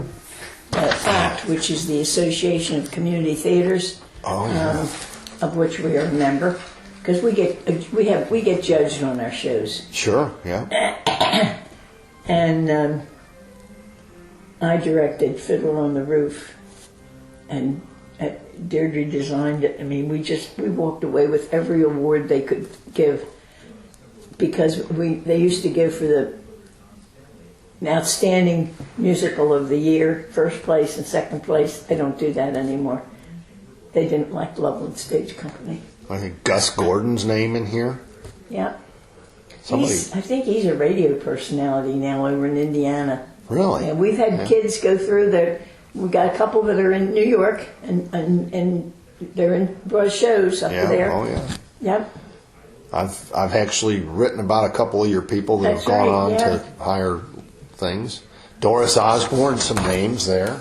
ACT, which is the Association of Community Theaters, of which we are a member, because we get judged on our shows.
Sure, yeah.
And I directed Fiddler on the Roof, and Deirdre designed it. I mean, we walked away with every award they could give, because they used to go for the Outstanding Musical of the Year, first place and second place. They don't do that anymore. They didn't like Loveland Stage Company.
I think Gus Gordon's name in here.
Yeah.
I
think he's a radio personality now over in Indiana.
Really?
And we've had kids go through there. We've got a couple that are in New York, and they're in broad shows up there.
Oh, yeah.
Yep.
I've actually written about a couple of your people that have gone on to higher things. Doris Osborne, some names there.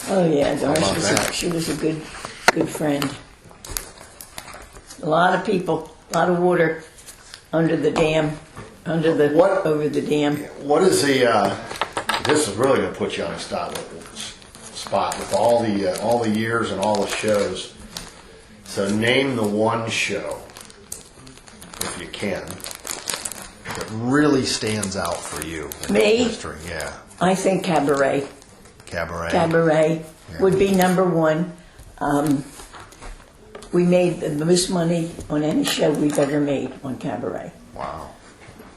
Oh yeah, Doris she was a good friend. A lot of people, a lot of water under the dam, over the dam.
What is the? This is really going to put you on a spot with all the years and all the shows. So name the one show, if you can, that really stands out for you in history. Yeah.
I think Cabaret.
Cabaret
Would be number one. We made the most money on any show we've ever made on Cabaret.
Wow.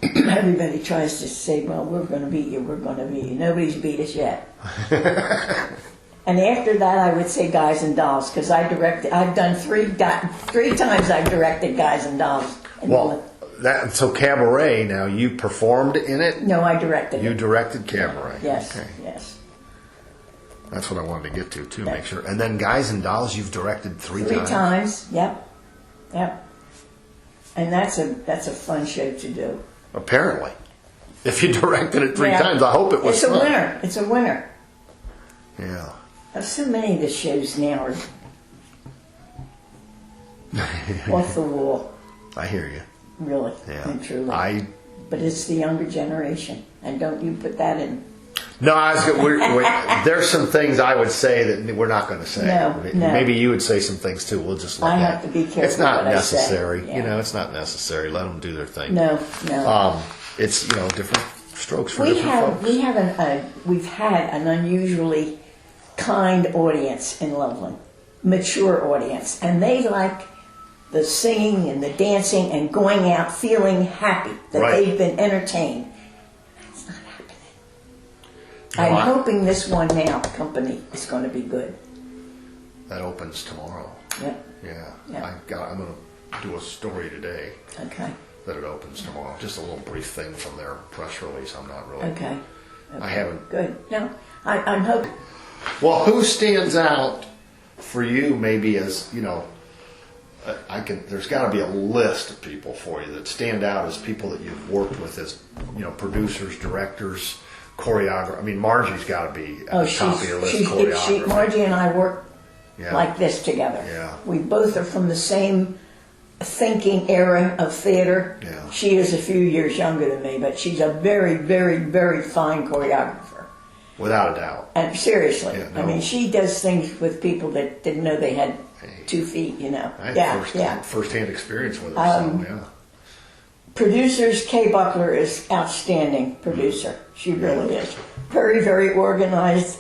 Everybody tries to say, well, we're going to beat you, we're going to beat you. Nobody's beat us yet. And after that, I would say Guys and Dolls, because I've done three times I've directed Guys and Dolls.
So Cabaret, now you performed in it?
No, I directed it.
You directed Cabaret?
Yes,
okay.
yes.
That's what I wanted to get to, too, make sure. And then Guys and Dolls, you've directed three times?
3 times, yep. And that's a fun show to do.
Apparently. If you directed it 3 times, I hope it was fun.
It's a winner.
Yeah.
So many of the shows now are off the wall.
I hear you.
Really, and truly. But it's the younger generation, and don't you put that in.
No, there's some things I would say that we're not going to say.
No.
Maybe you would say some things too. We'll just let
I have to be careful.
It's not
what
necessary.
I say.
It's not necessary. Let them do their thing.
No.
It's different strokes for different folks.
We've had an unusually kind audience in Loveland, mature audience, and they like the singing and the dancing and going out feeling happy that they've been entertained. That's not happening. I'm hoping this one now company is going to be good.
That opens tomorrow.
Yep.
Yeah. I'm going to do a story today.
Okay.
That it opens tomorrow. Just a little brief thing from their press release. I'm not really.
Okay.
I haven't.
Good. No, I'm hoping.
Well, who stands out for you? Maybe as there's got to be a list of people for you that stand out as people that you've worked with as producers, directors, choreographers. I mean, Margie's got to be at the top of your list. Choreographer.
Margie and I work like this together.
Yeah.
We both are from the same thinking era of theater.
Yeah.
She is a few years younger than me, but she's a very, very, very fine choreographer.
Without a doubt.
And seriously,
Yeah, no.
I mean, she does things with people that didn't know they had 2 feet.
I had first-hand experience with her.
Producers, Kay Buckler is outstanding producer. She really is. Very, very organized.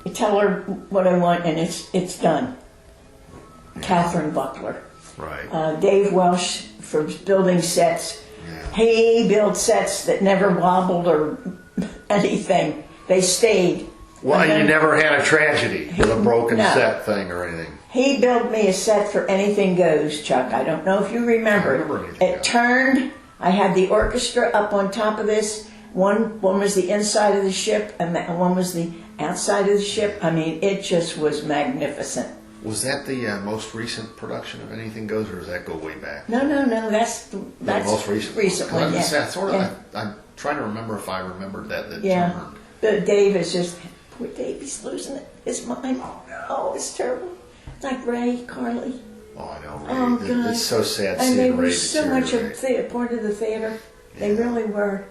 I tell her what I want and it's done. Catherine Buckler.
Right.
Dave Welsh for building sets.
Yeah.
He built sets that never wobbled or anything. They stayed.
Well, you never had a tragedy with a broken
No.
set thing or anything.
He built me a set for Anything Goes, Chuck. I don't know if you remember.
I remember Anything
It
Goes.
turned. I had the orchestra up on top of this. One was the inside of the ship, and one was the outside of the ship. I mean, it just was magnificent.
Was that the most recent production of Anything Goes, or does that go way back?
No. That's
The most recent.
one. Yeah.
I'm trying to remember if I remembered that
Yeah.
turned.
But Dave is just, poor Dave, he's losing his mind. Oh, it's terrible. It's like Ray, Carly.
Oh, I know.
Oh,
Ray.
God.
It's so sad
And
seeing
they were
Ray
so much
deteriorate.
a part of the theater. They
Yeah.
really were.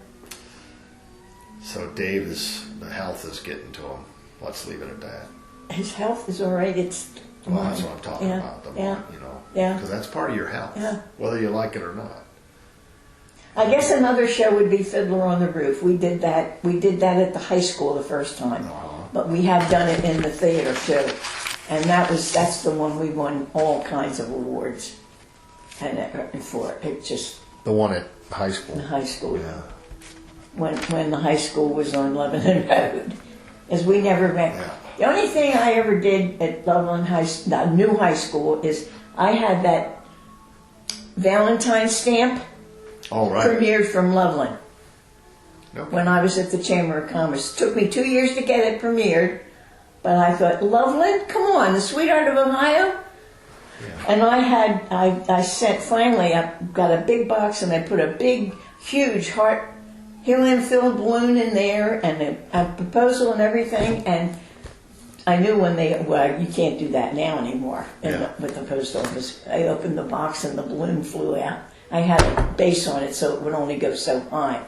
So the health is getting to him. Let's leave it at that.
His health is all right. It's
Well, that's what I'm talking about. The
yeah,
mind, you know.
yeah.
Because that's part of your health,
Yeah.
whether you like it or not.
I guess another show would be Fiddler on the Roof. We did that. We did that at the high school the first time, but we have done it in the theater too. And that's the one we won all kinds of awards, and for it just
The one at high school.
in high school.
Yeah.
When the high school was on Lebanon Road, as we never met.
Yeah.
The only thing I ever did at Loveland New High School is I had that Valentine stamp
All right.
premiered from Loveland
Okay.
when I was at the Chamber of Commerce. It took me 2 years to get it premiered, but I thought, Loveland, come on, the sweetheart of Ohio.
Yeah.
And I sent, finally, I got a big box and I put a big, huge helium-filled balloon in there and a proposal and everything. And I knew you can't do that now anymore with the post office. I opened the box and the balloon flew out. I had a base on it so it would only go so high.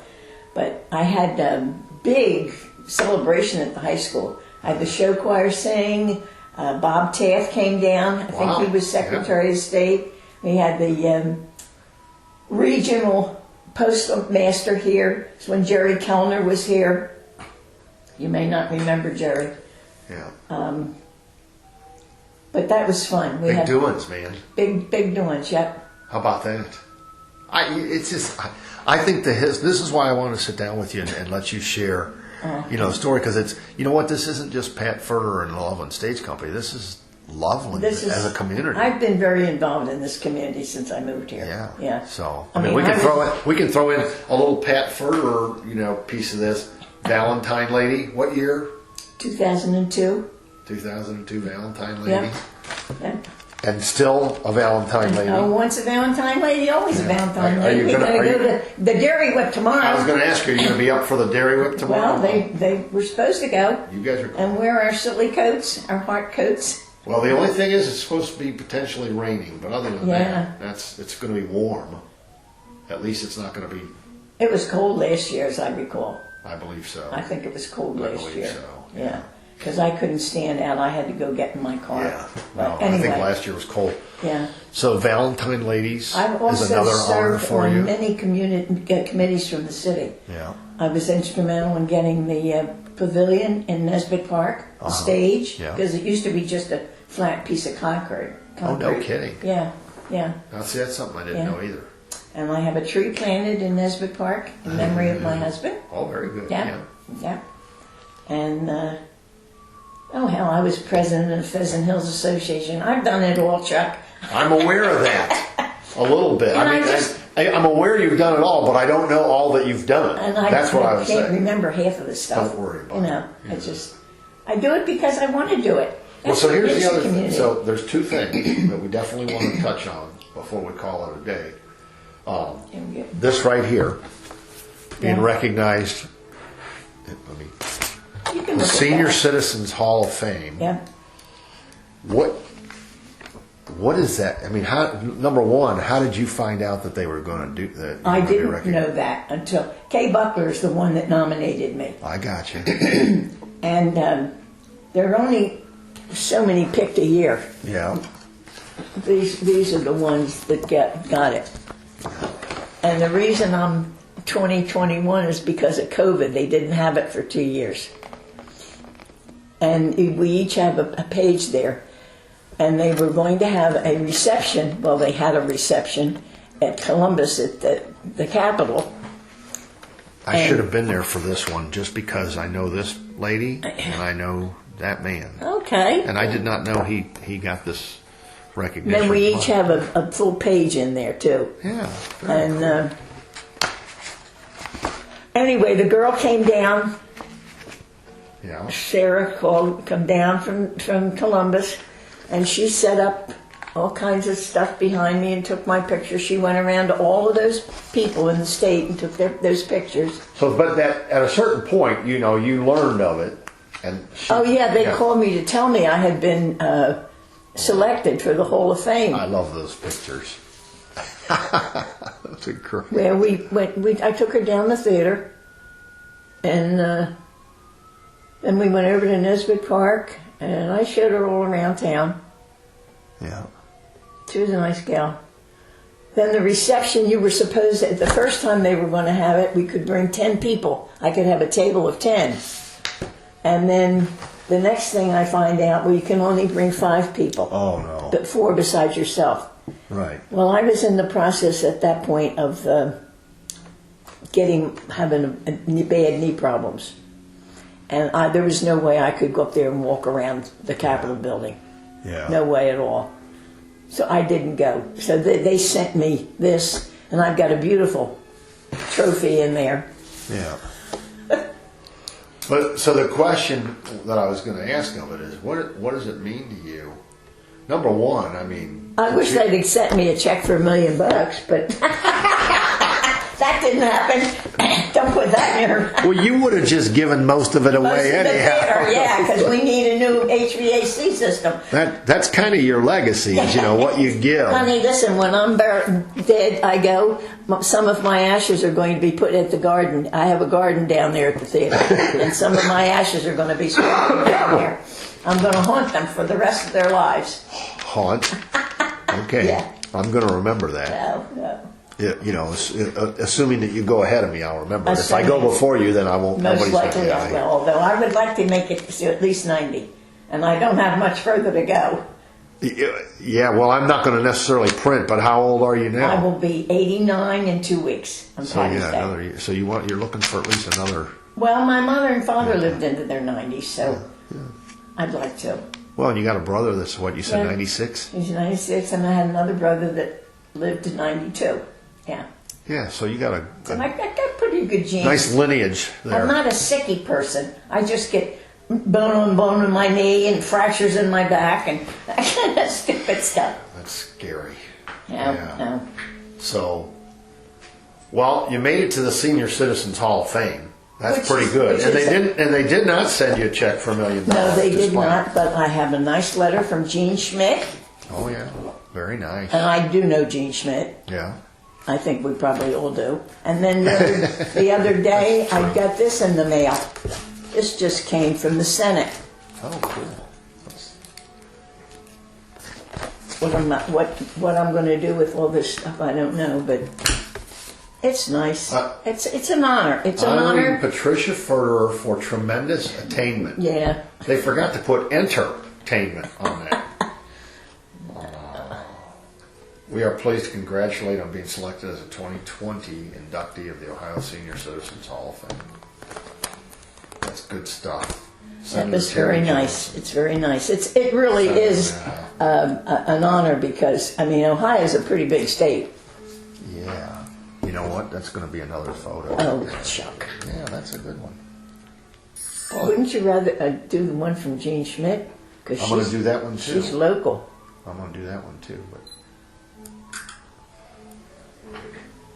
But I had a big celebration at the high school. I had the show choir sing. Bob Taft came down. I think he was Secretary of State. We had the regional postmaster here. It's when Jerry Kellner was here. You may not remember Jerry.
Yeah.
But that was fun. We
Big
had
doings, man.
big doings, yep.
How about that? I think this is why I want to sit down with you and let you share, the story, because it's, you know what, this isn't just Pat Furterer and Loveland Stage Company. This is Loveland as a community.
I've been very involved in this community since I moved here.
Yeah. So
I mean,
we can throw in a little Pat Furterer, piece of this. Valentine Lady. What year?
2002.
2002 Valentine Lady.
Yeah.
And still a Valentine Lady.
Once a Valentine Lady, always a Valentine
Are
Lady.
you
We're
gonna-
going to
are
go
you-
to the Dairy Whip tomorrow.
I was going to ask you, are you going to be up for the Dairy Whip tomorrow?
Well, they were supposed to go.
You guys are.
And wear our silly coats, our heart coats.
Well, the only thing is, it's supposed to be potentially raining, but other than that, it's going to be warm. At least it's not going to be.
It was cold last year, as I recall.
I believe so.
I think it was cold
I
last
believe
year.
so.
Yeah. Because I couldn't stand out. I had to go get in my car.
Yeah.
But
No,
anyway,
I think last year was cold.
yeah.
So Valentine Ladies
I've
is
also
another honor
served
for
on
you.
many committees from the city.
Yeah.
I was instrumental in getting the pavilion in Nesbitt Park, the stage,
Yeah.
because it used to be just a flat piece of concrete.
Oh, no kidding.
Yeah.
Now, see, that's something I didn't know either.
And I have a tree planted in Nesbitt Park in memory of my husband.
Oh, very good.
Yeah. And, I was president of the Pheasant Hills Association. I've done it all, Chuck.
I'm aware of that. A little bit.
And
I mean, I'm aware you've done it all, but I don't know all that you've done.
And
That's what I was
can't
saying.
remember half of the stuff.
Don't worry about it.
I do it because I want to do it.
Well, so here's the other thing.
community.
So there's two things that we definitely want to touch on before we call it a day. This right here, being recognized,
You can
the
look at
Senior
that.
Citizens Hall of Fame.
Yeah.
What is that? I mean, number one, how did you find out that they were going to do that?
I didn't know that until Kay Buckler is the one that nominated me.
I got you.
And there are only so many picked a year.
Yeah.
These are the ones that got it. And the reason I'm 2021 is because of COVID. They didn't have it for 2 years. And we each have a page there. And they were going to have a reception. Well, they had a reception at Columbus at the Capitol.
I should have been there for this one just because I know this lady and I know that man.
Okay.
And I did not know he got this recognition.
Then we each have a full page in there, too.
Yeah.
And anyway, the girl came down.
Yeah.
Sarah come down from Columbus, and she set up all kinds of stuff behind me and took my picture. She went around to all of those people in the state and took those pictures.
So, but that at a certain point, you learned of it, and
they called me to tell me I had been selected for the Hall of Fame.
I love those pictures. That's incredible.
Where I took her down the theater, and then we went over to Nesbitt Park, and I showed her all around town.
Yeah.
She was a nice gal. Then the reception, you were supposed to, the first time they were going to have it, we could bring 10 people. I could have a table of 10. And then the next thing I find out, you can only bring 5 people.
Oh, no.
But 4 besides yourself.
Right.
Well, I was in the process at that point of having bad knee problems. And there was no way I could go up there and walk around the Capitol building.
Yeah.
No way at all. So I didn't go. So they sent me this, and I've got a beautiful trophy in there.
Yeah. But so the question that I was going to ask of it is, what does it mean to you? Number one, I mean,
I wish they'd have sent me a check for $1 million, but that didn't happen. Don't put that in your.
Well, you would have just given most of it away anyhow.
Yeah, because we need a new HVAC system.
That's kind of your legacy, is, what you give.
Honey, listen, when I'm dead, I go, some of my ashes are going to be put at the garden. I have a garden down there at the theater, and some of my ashes are going to be spread down there. I'm going to haunt them for the rest of their lives.
Haunt? Okay.
Yeah.
I'm going to remember that.
No.
Assuming that you go ahead of me, I'll remember. If I go before you, then I won't.
Most likely I will, although I would like to make it to at least 90. And I don't have much further to go.
Yeah, well, I'm not going to necessarily print, but how old are you now?
I will be 89 in 2 weeks.
Another year. So you're looking for at least another.
Well, my mother and father lived into their 90s, so I'd like to.
Well, and you got a brother that's what you said, 96?
He's 96, and I had another brother that lived to 92. Yeah.
Yeah, so you got
I got pretty good genes.
Nice lineage there.
I'm not a sicky person. I just get bone on bone in my knee and fractures in my back and that kind of stupid stuff.
That's scary.
Yeah.
So, well, you made it to the Senior Citizens Hall of Fame. That's pretty good. And they did not send you a check for $1 million.
No, they did not. But I have a nice letter from Gene Schmidt.
Oh yeah, very nice.
And I do know Gene Schmidt.
Yeah.
I think we probably all do. And then the other day, I got this in the mail. This just came from the Senate.
Oh, cool.
What I'm going to do with all this stuff, I don't know, but it's nice. It's an honor. It's an honor.
Patricia Furterer for tremendous attainment.
Yeah.
They forgot to put entertainment on that. We are pleased to congratulate on being selected as a 2020 inductee of the Ohio Senior Citizens Hall of Fame. That's good stuff.
That was very nice. It's very nice. It really is an honor because, Ohio's a pretty big state.
Yeah. You know what? That's going to be another photo.
Oh, Chuck.
Yeah, that's a good one.
Wouldn't you rather do the one from Gene Schmidt?
I'm going to do that one too.
She's local.
I'm going to do that one too. But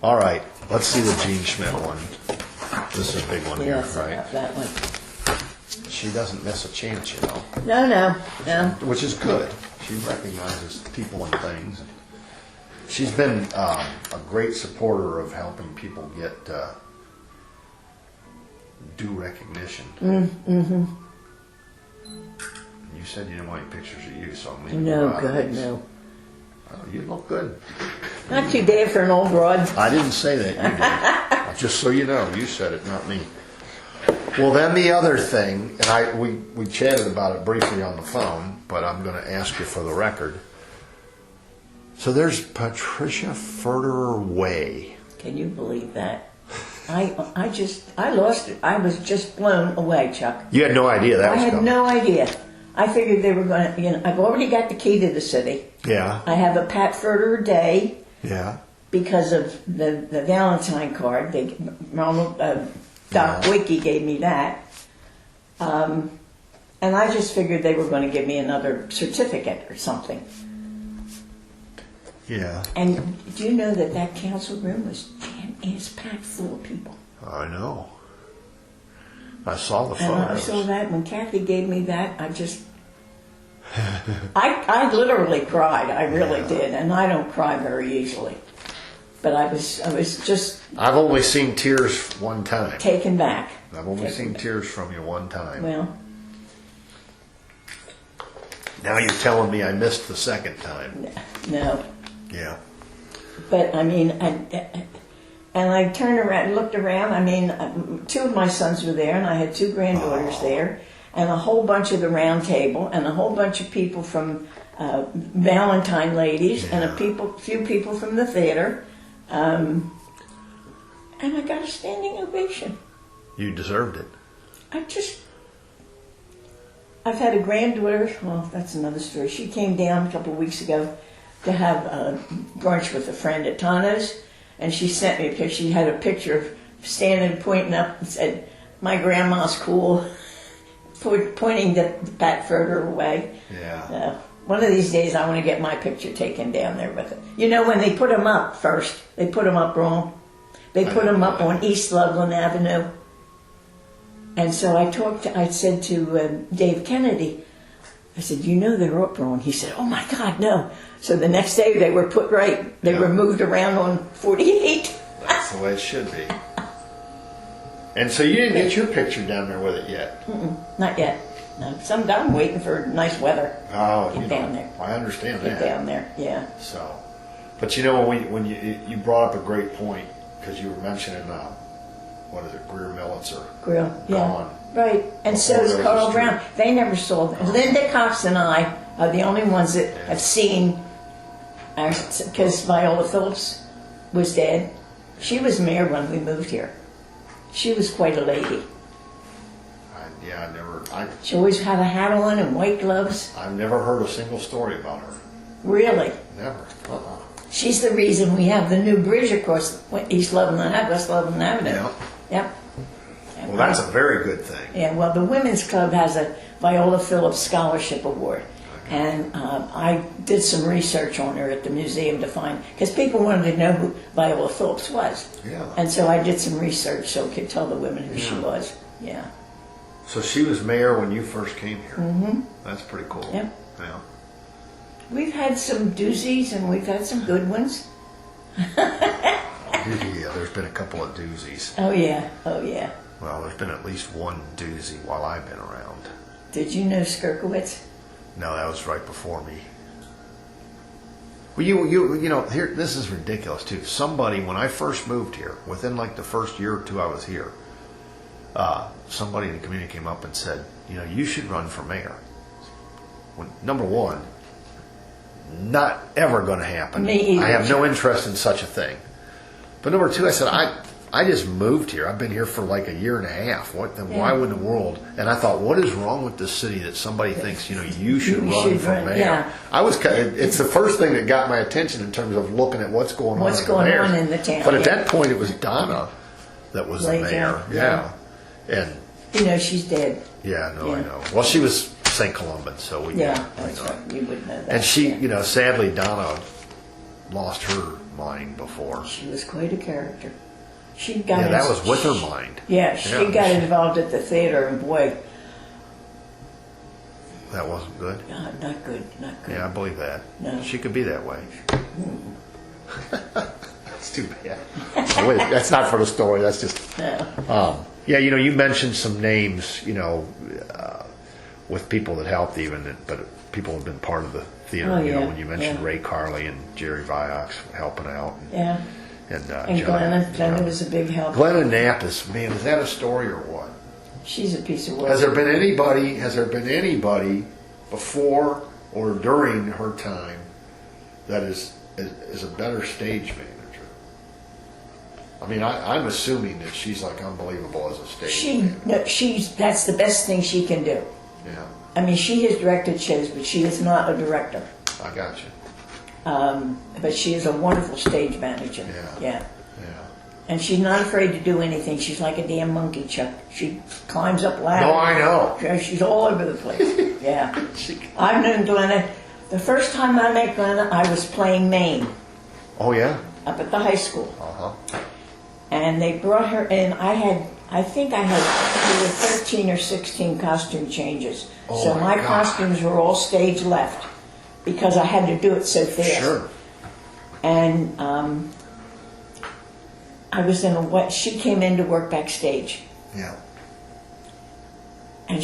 all right, let's see the Gene Schmidt one. This is a big one here, right?
That one.
She doesn't miss a chance,
No.
Which is good. She recognizes people and things. She's been a great supporter of helping people get due recognition.
Mm-hmm.
You said you didn't want any pictures of you, so I'm leaving
No, good, no.
You look good.
Not too bad for an old broad.
I didn't say that. You did. Just so you know, you said it, not me. Well, then the other thing, and we chatted about it briefly on the phone, but I'm going to ask you for the record. So there's Patricia Furterer Way.
Can you believe that? I lost it. I was just blown away, Chuck.
You had no idea that was coming.
I had no idea. I figured they were going to, I've already got the key to the city.
Yeah.
I have a Pat Furterer Day.
Yeah.
Because of the Valentine card. Doc Wiki gave me that. And I just figured they were going to give me another certificate or something.
Yeah.
And do you know that council room was jam-ass packed full of people?
I know. I saw the photos.
And I saw that when Kathy gave me that. I literally cried. I really did, and I don't cry very easily. But I was just.
I've only seen tears one time.
Taken back.
I've only seen tears from you one time.
Well.
Now you're telling me I missed the second time.
No.
Yeah.
But I mean, and I turned around and looked around. I mean, two of my sons were there, and I had two granddaughters there, and a whole bunch of the round table, and a whole bunch of people from Valentine ladies, and a few people from the theater, and I got a standing ovation.
You deserved it.
I've had a granddaughter. Well, that's another story. She came down a couple of weeks ago to have brunch with a friend at Tano's, and she sent me a picture. She had a picture of standing pointing up and said, "My grandma's cool," pointing the Pat Furterer way.
Yeah.
One of these days I want to get my picture taken down there with it. You know, when they put them up first, they put them up wrong. They put them up on East Loveland Avenue. And so I said to Dave Kennedy, I said, "You know they're up wrong." He said, "Oh my God, no." So the next day they were put right. They were moved around on 48.
That's the way it should be. And so you didn't get your picture down there with it yet?
Not yet. No, I'm waiting for nice weather.
Oh,
Get down there.
I understand
Get
that.
down there, yeah.
So, but you know, when you brought up a great point, because you were mentioning, Greer Millitzer.
Grill, yeah.
Gone.
Right, and so is Carl Brown. They never saw them. Linda Cox and I are the only ones that have seen, because Viola Phillips was dead. She was mayor when we moved here. She was quite a lady. She always had a hat on and white gloves.
I've never heard a single story about her.
Really?
Never.
She's the reason we have the new bridge across East Loveland, West Loveland Avenue.
Yeah.
Yep.
Well, that's a very good thing.
Yeah, well, the Women's Club has a Viola Phillips Scholarship Award. Okay. And I did some research on her at the museum to find, because people wanted to know who Viola Phillips was.
Yeah.
And so I did some research so I could tell the women who she was. Yeah.
So she was mayor when you first came here.
Mm-hmm.
That's pretty cool.
Yep.
Yeah.
We've had some doozies and we've had some good ones.
Yeah, there's been a couple of doozies.
Oh, yeah. Oh, yeah.
Well, there's been at least one doozy while I've been around.
Did you know Skirkowitz?
No, that was right before me. Well, you know, here, this is ridiculous, too. Somebody, when I first moved here, within like the first year or two I was here, somebody in the community came up and said, you know, you should run for mayor. Well, number one, not ever going to happen.
Me either.
I have no interest in such a thing. But number two, I said, I just moved here. I've been here for like a year and a half. Why would the world? And I thought, what is wrong with this city that somebody thinks, you know, you should run for mayor?
Yeah.
It's the first thing that got my attention in terms of looking at what's going on
in the town.
But at that point, it was Donna that was the mayor. Yeah. And
you know, she's dead.
Yeah, no, I know. Well, she was St. Columban, so we
that's right. You would know that.
And she, you know, sadly, Donna lost her mind before.
She was quite a character. She got
that was with her mind.
Yeah, she got involved at the theater, and boy,
that wasn't good.
Not good.
Yeah, I believe that.
No,
she could be that way. That's too bad. Oh, wait, that's not for the story. That's just.
No.
Yeah, you know, you mentioned some names, you know, with people that helped even, but people have been part of the theater.
Oh,
You know,
yeah,
when you mentioned
yeah.
Ray Carley and Jerry Vioxx helping out.
Yeah.
And
Glenna was a big help.
Glenna Knapp is that a story or what?
She's a piece of work.
Has there been anybody before or during her time that is a better stage manager? I mean, I'm assuming that she's like unbelievable as a stage manager.
That's the best thing she can do.
Yeah.
I mean, she has directed shows, but she is not a director.
I got you.
But she is a wonderful stage manager. Yeah. And she's not afraid to do anything. She's like a damn monkey, Chuck. She climbs up ladders.
No, I know.
She's all over the place. Yeah. I've known Glenna. The first time I met Glenna, I was playing Maine.
Oh, yeah?
Up at the high school.
Uh-huh.
And they brought her in. I think I had either 13 or 16 costume changes.
Oh,
so my
God.
costumes were all stage left because I had to do it so fast.
Sure.
And I was she came in to work backstage.
Yeah.
And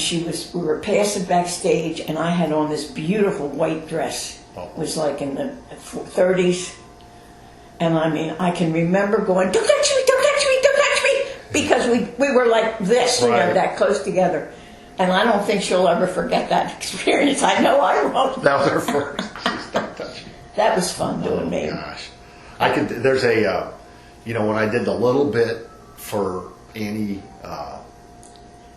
we were passing backstage, and I had on this beautiful white dress.
Oh.
It was like in the 30s. And I mean, I can remember going, don't touch me, don't touch me, don't touch me, because we were like this,
Right.
that close together. And I don't think she'll ever forget that experience. I know I won't.
That was her first. She's not touching.
That was fun doing me.
Gosh. There's a, when I did the little bit for Annie,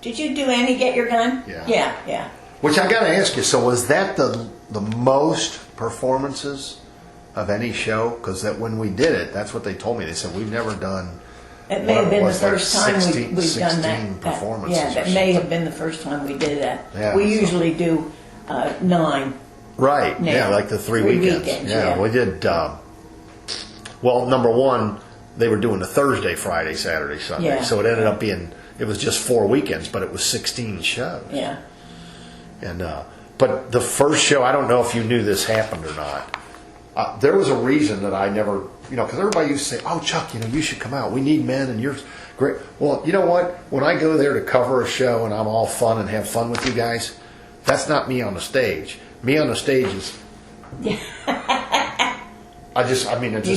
Did you do Annie Get Your Gun?
Yeah.
Yeah.
which I got to ask you, so was that the most performances of any show? Because that when we did it, that's what they told me. They said, we've never done.
It may have been the
was, like
first time
16
we've done that.
16 performances
Yeah,
or
that may have been the first time we did that.
Yeah,
we
so-
usually do 9.
Right,
No.
yeah, like the three
3
weekends.
weekends,
Yeah,
yeah.
we did. Well, number one, they were doing the Thursday, Friday, Saturday, Sunday.
Yeah.
So it ended up being, it was just 4 weekends, but it was 16 shows.
Yeah.
And but the first show, I don't know if you knew this happened or not. There was a reason that I never, because everybody used to say, "Oh, Chuck, you should come out. We need men, and you're great." Well, you know what? When I go there to cover a show and I'm all fun and have fun with you guys, that's not me on the stage. Me on the stage is.
You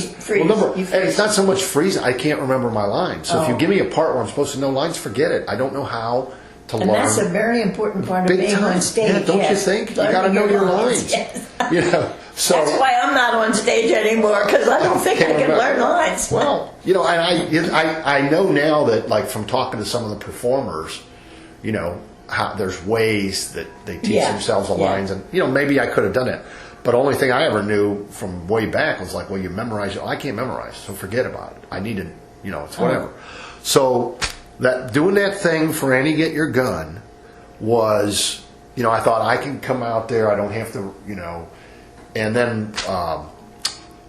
freeze.
And it's not so much freezing. I can't remember my lines. So if you give me a part where I'm supposed to know lines, forget it. I don't know how to
And
learn.
that's a very important part of
Big
being
time.
on stage.
Yeah, don't you
yes.
think? You
Learning
got to know your lines.
Yes.
So
That's why I'm not on stage anymore, because I don't think I can learn lines.
Well, and I know now that, like, from talking to some of the performers, how there's ways that they teach themselves the lines, and maybe I could have done it. But the only thing I ever knew from way back was like, well, you memorize it. I can't memorize, so forget about it. I need to, it's whatever. So that doing that thing for Annie Get Your Gun was, I thought I can come out there. I don't have to, and then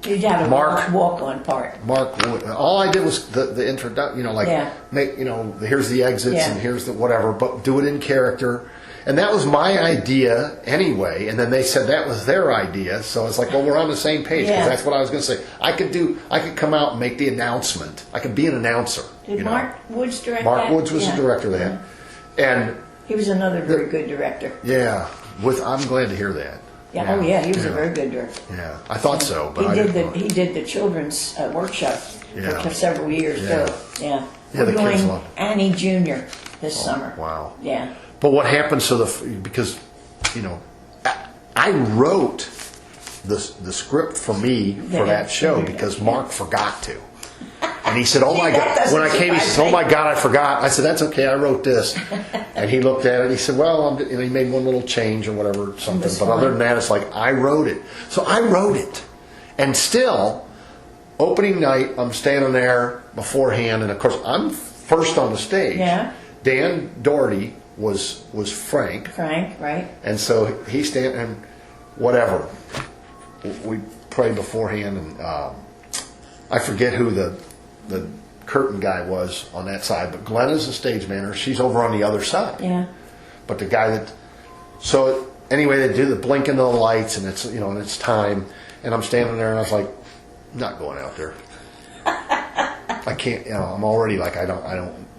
You had a
Mark-
walk-on part.
Mark, all I did was the introduction, make, here's the exits
Yeah.
and here's the whatever, but do it in character. And that was my idea anyway. And then they said that was their idea. So it's like, well, we're on the same page, because
Yeah.
that's what I was going to say. I could come out and make the announcement. I could be an announcer.
Did Mark Woods direct
Mark
that?
Woods was the director of that. And
He was another very good director.
yeah, I'm glad to hear that.
Yeah. Oh, yeah, he was a very good director.
Yeah, I thought so, but
He did the children's workshop
Yeah.
for several years,
Yeah.
too. Yeah.
Yeah, the
We're
kids
doing
love it.
Annie Jr. this summer.
Wow.
Yeah.
But what happened? Because I wrote the script for me for that show because Mark forgot to, and he said, "Oh my
That
God!"
doesn't
When I came, he
surprise
said, "Oh
me.
my God, I forgot." I said, "That's okay. I wrote this," and he looked at it. and He said, "Well," and he made one little change or whatever, something.
That's
But
fine.
other than that, it's like I wrote it. So I wrote it, and still, opening night, I'm standing there beforehand, and of course, I'm first on the stage.
Yeah.
Dan Doherty was Frank,
Frank, right?
and so he stand and whatever. We prayed beforehand, and I forget who the curtain guy was on that side, but Glenna's the stage manager. She's over on the other side.
Yeah.
But the guy that, so anyway, they do the blinking of the lights, and it's and it's time, and I'm standing there, and I was like, I'm not going out there. I can't. I'm already like I don't.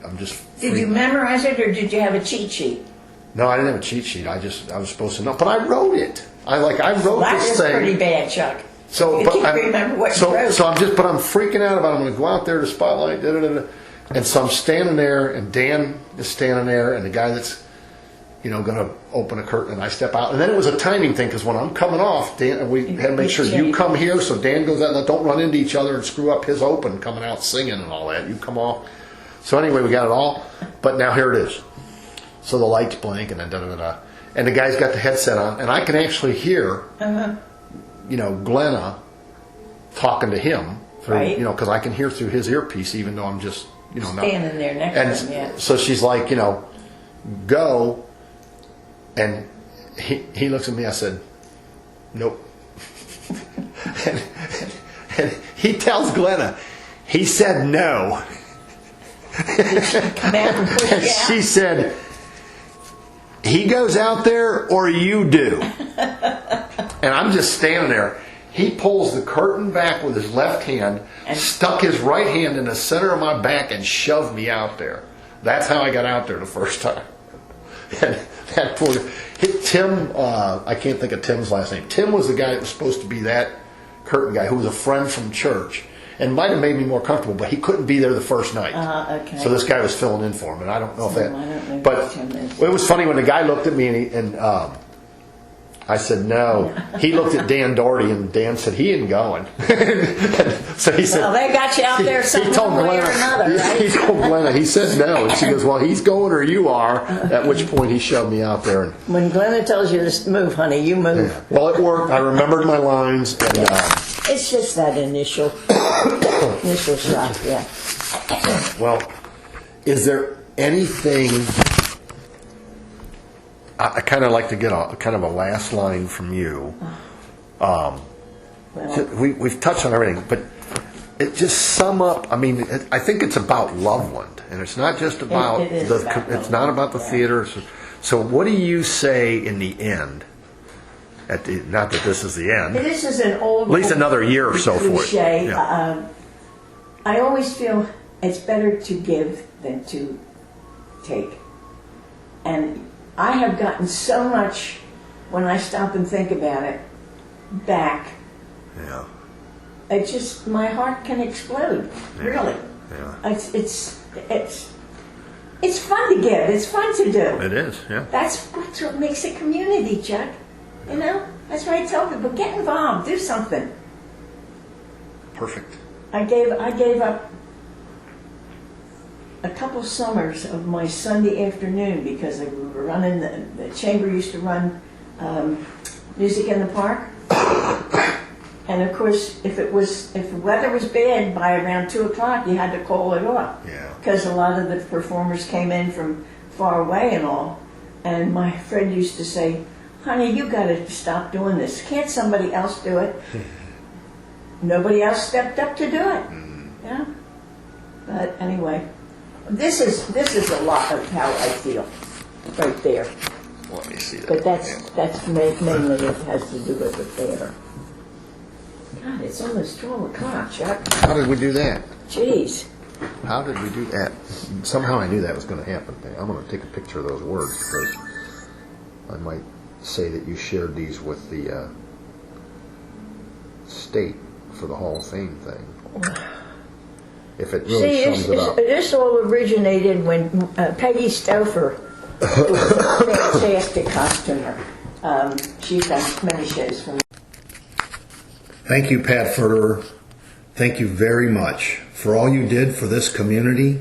I'm just.
Did you memorize it, or did you have a cheat sheet?
No, I didn't have a cheat sheet. I was supposed to know, but I wrote it. I wrote
That
this
is
thing.
pretty bad, Chuck.
So,
You
but
can't remember what you wrote.
so I'm freaking out about it. I'm going to go out there to spotlight, and so I'm standing there, and Dan is standing there, and the guy that's, going to open a curtain, and I step out, and then it was a timing thing because when I'm coming off, Dan, we had to make sure you come here, so Dan goes out and don't run into each other and screw up his open coming out singing and all that. You come off. So anyway, we got it all, but now here it is. So the lights blink, and then and the guy's got the headset on, and I can actually hear. Glenna talking to him through,
right.
Because I can hear through his earpiece, even though I'm just,
standing there next to him. Yeah.
So she's like, go, and he looks at me. I said, nope, and he tells Glenna, he said no.
Did she come out and push
And
you out?
she said, he goes out there or you do. And I'm just standing there. He pulls the curtain back with his left hand, stuck his right hand in the center of my back, and shoved me out there. That's how I got out there the first time. And that poor Tim, I can't think of Tim's last name. Tim was the guy that was supposed to be that curtain guy, who was a friend from church, and might have made me more comfortable, but he couldn't be there the first night.
Okay.
So this guy was filling in for him, and I don't know if that.
I don't know
but
who Tim is.
it was funny when the guy looked at me and I said no. He looked at Dan Doherty, and Dan said he ain't going. So he said,
well, they got you out there some way or another, right?
He told Glenna. He said no, and she goes, well, he's going or you are. At which point he shoved me out there. And
When Glenna tells you to move, honey, you move.
yeah. Well, it worked. I remembered my lines, and
It's just that initial shot, yeah.
well, is there anything? I kind of like to get a kind of a last line from you.
Well,
We've touched on everything, but it just sum up. I mean, I think it's about Loveland, and it's not just about
It is
the.
about
It's not about the theater. So, what do you say in the end? Not that this is the end.
this is an old,
At least another year or so for it.
cliche.
Yeah.
I always feel it's better to give than to take, and I have gotten so much when I stop and think about it back.
Yeah.
It just, my heart can explode.
Yeah.
Really.
Yeah.
It's fun to give. It's fun to do.
It is. Yeah.
That's what makes a community, Chuck. That's why I tell people, get involved, do something.
Perfect.
I gave up a couple summers of my Sunday afternoon because we were running, the chamber used to run music in the park. And of course, if the weather was bad by around 2 o'clock, you had to call it off.
Yeah.
Because a lot of the performers came in from far away and all. And my friend used to say, honey, you got to stop doing this. Can't somebody else do it? Nobody else stepped up to do it. Yeah. But anyway, this is a lot of how I feel right there.
Let me see that.
But that's mainly it has to do with the theater. God, it's almost 12 o'clock, Chuck.
How did we do that?
Jeez.
How did we do that? Somehow I knew that was going to happen. I'm going to take a picture of those words because I might say that you shared these with the state for the Hall of Fame thing. If it really sums it up.
This all originated when Peggy Stouffer was a fantastic costumer. She's done many shows for me.
Thank you, Pat Furterer. Thank you very much for all you did for this community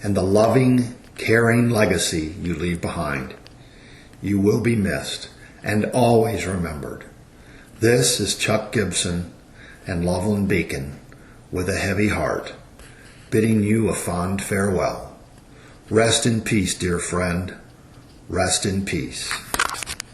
and the loving, caring legacy you leave behind. You will be missed and always remembered. This is Chuck Gibson and Loveland Beacon with a heavy heart, bidding you a fond farewell. Rest in peace, dear friend. Rest in peace.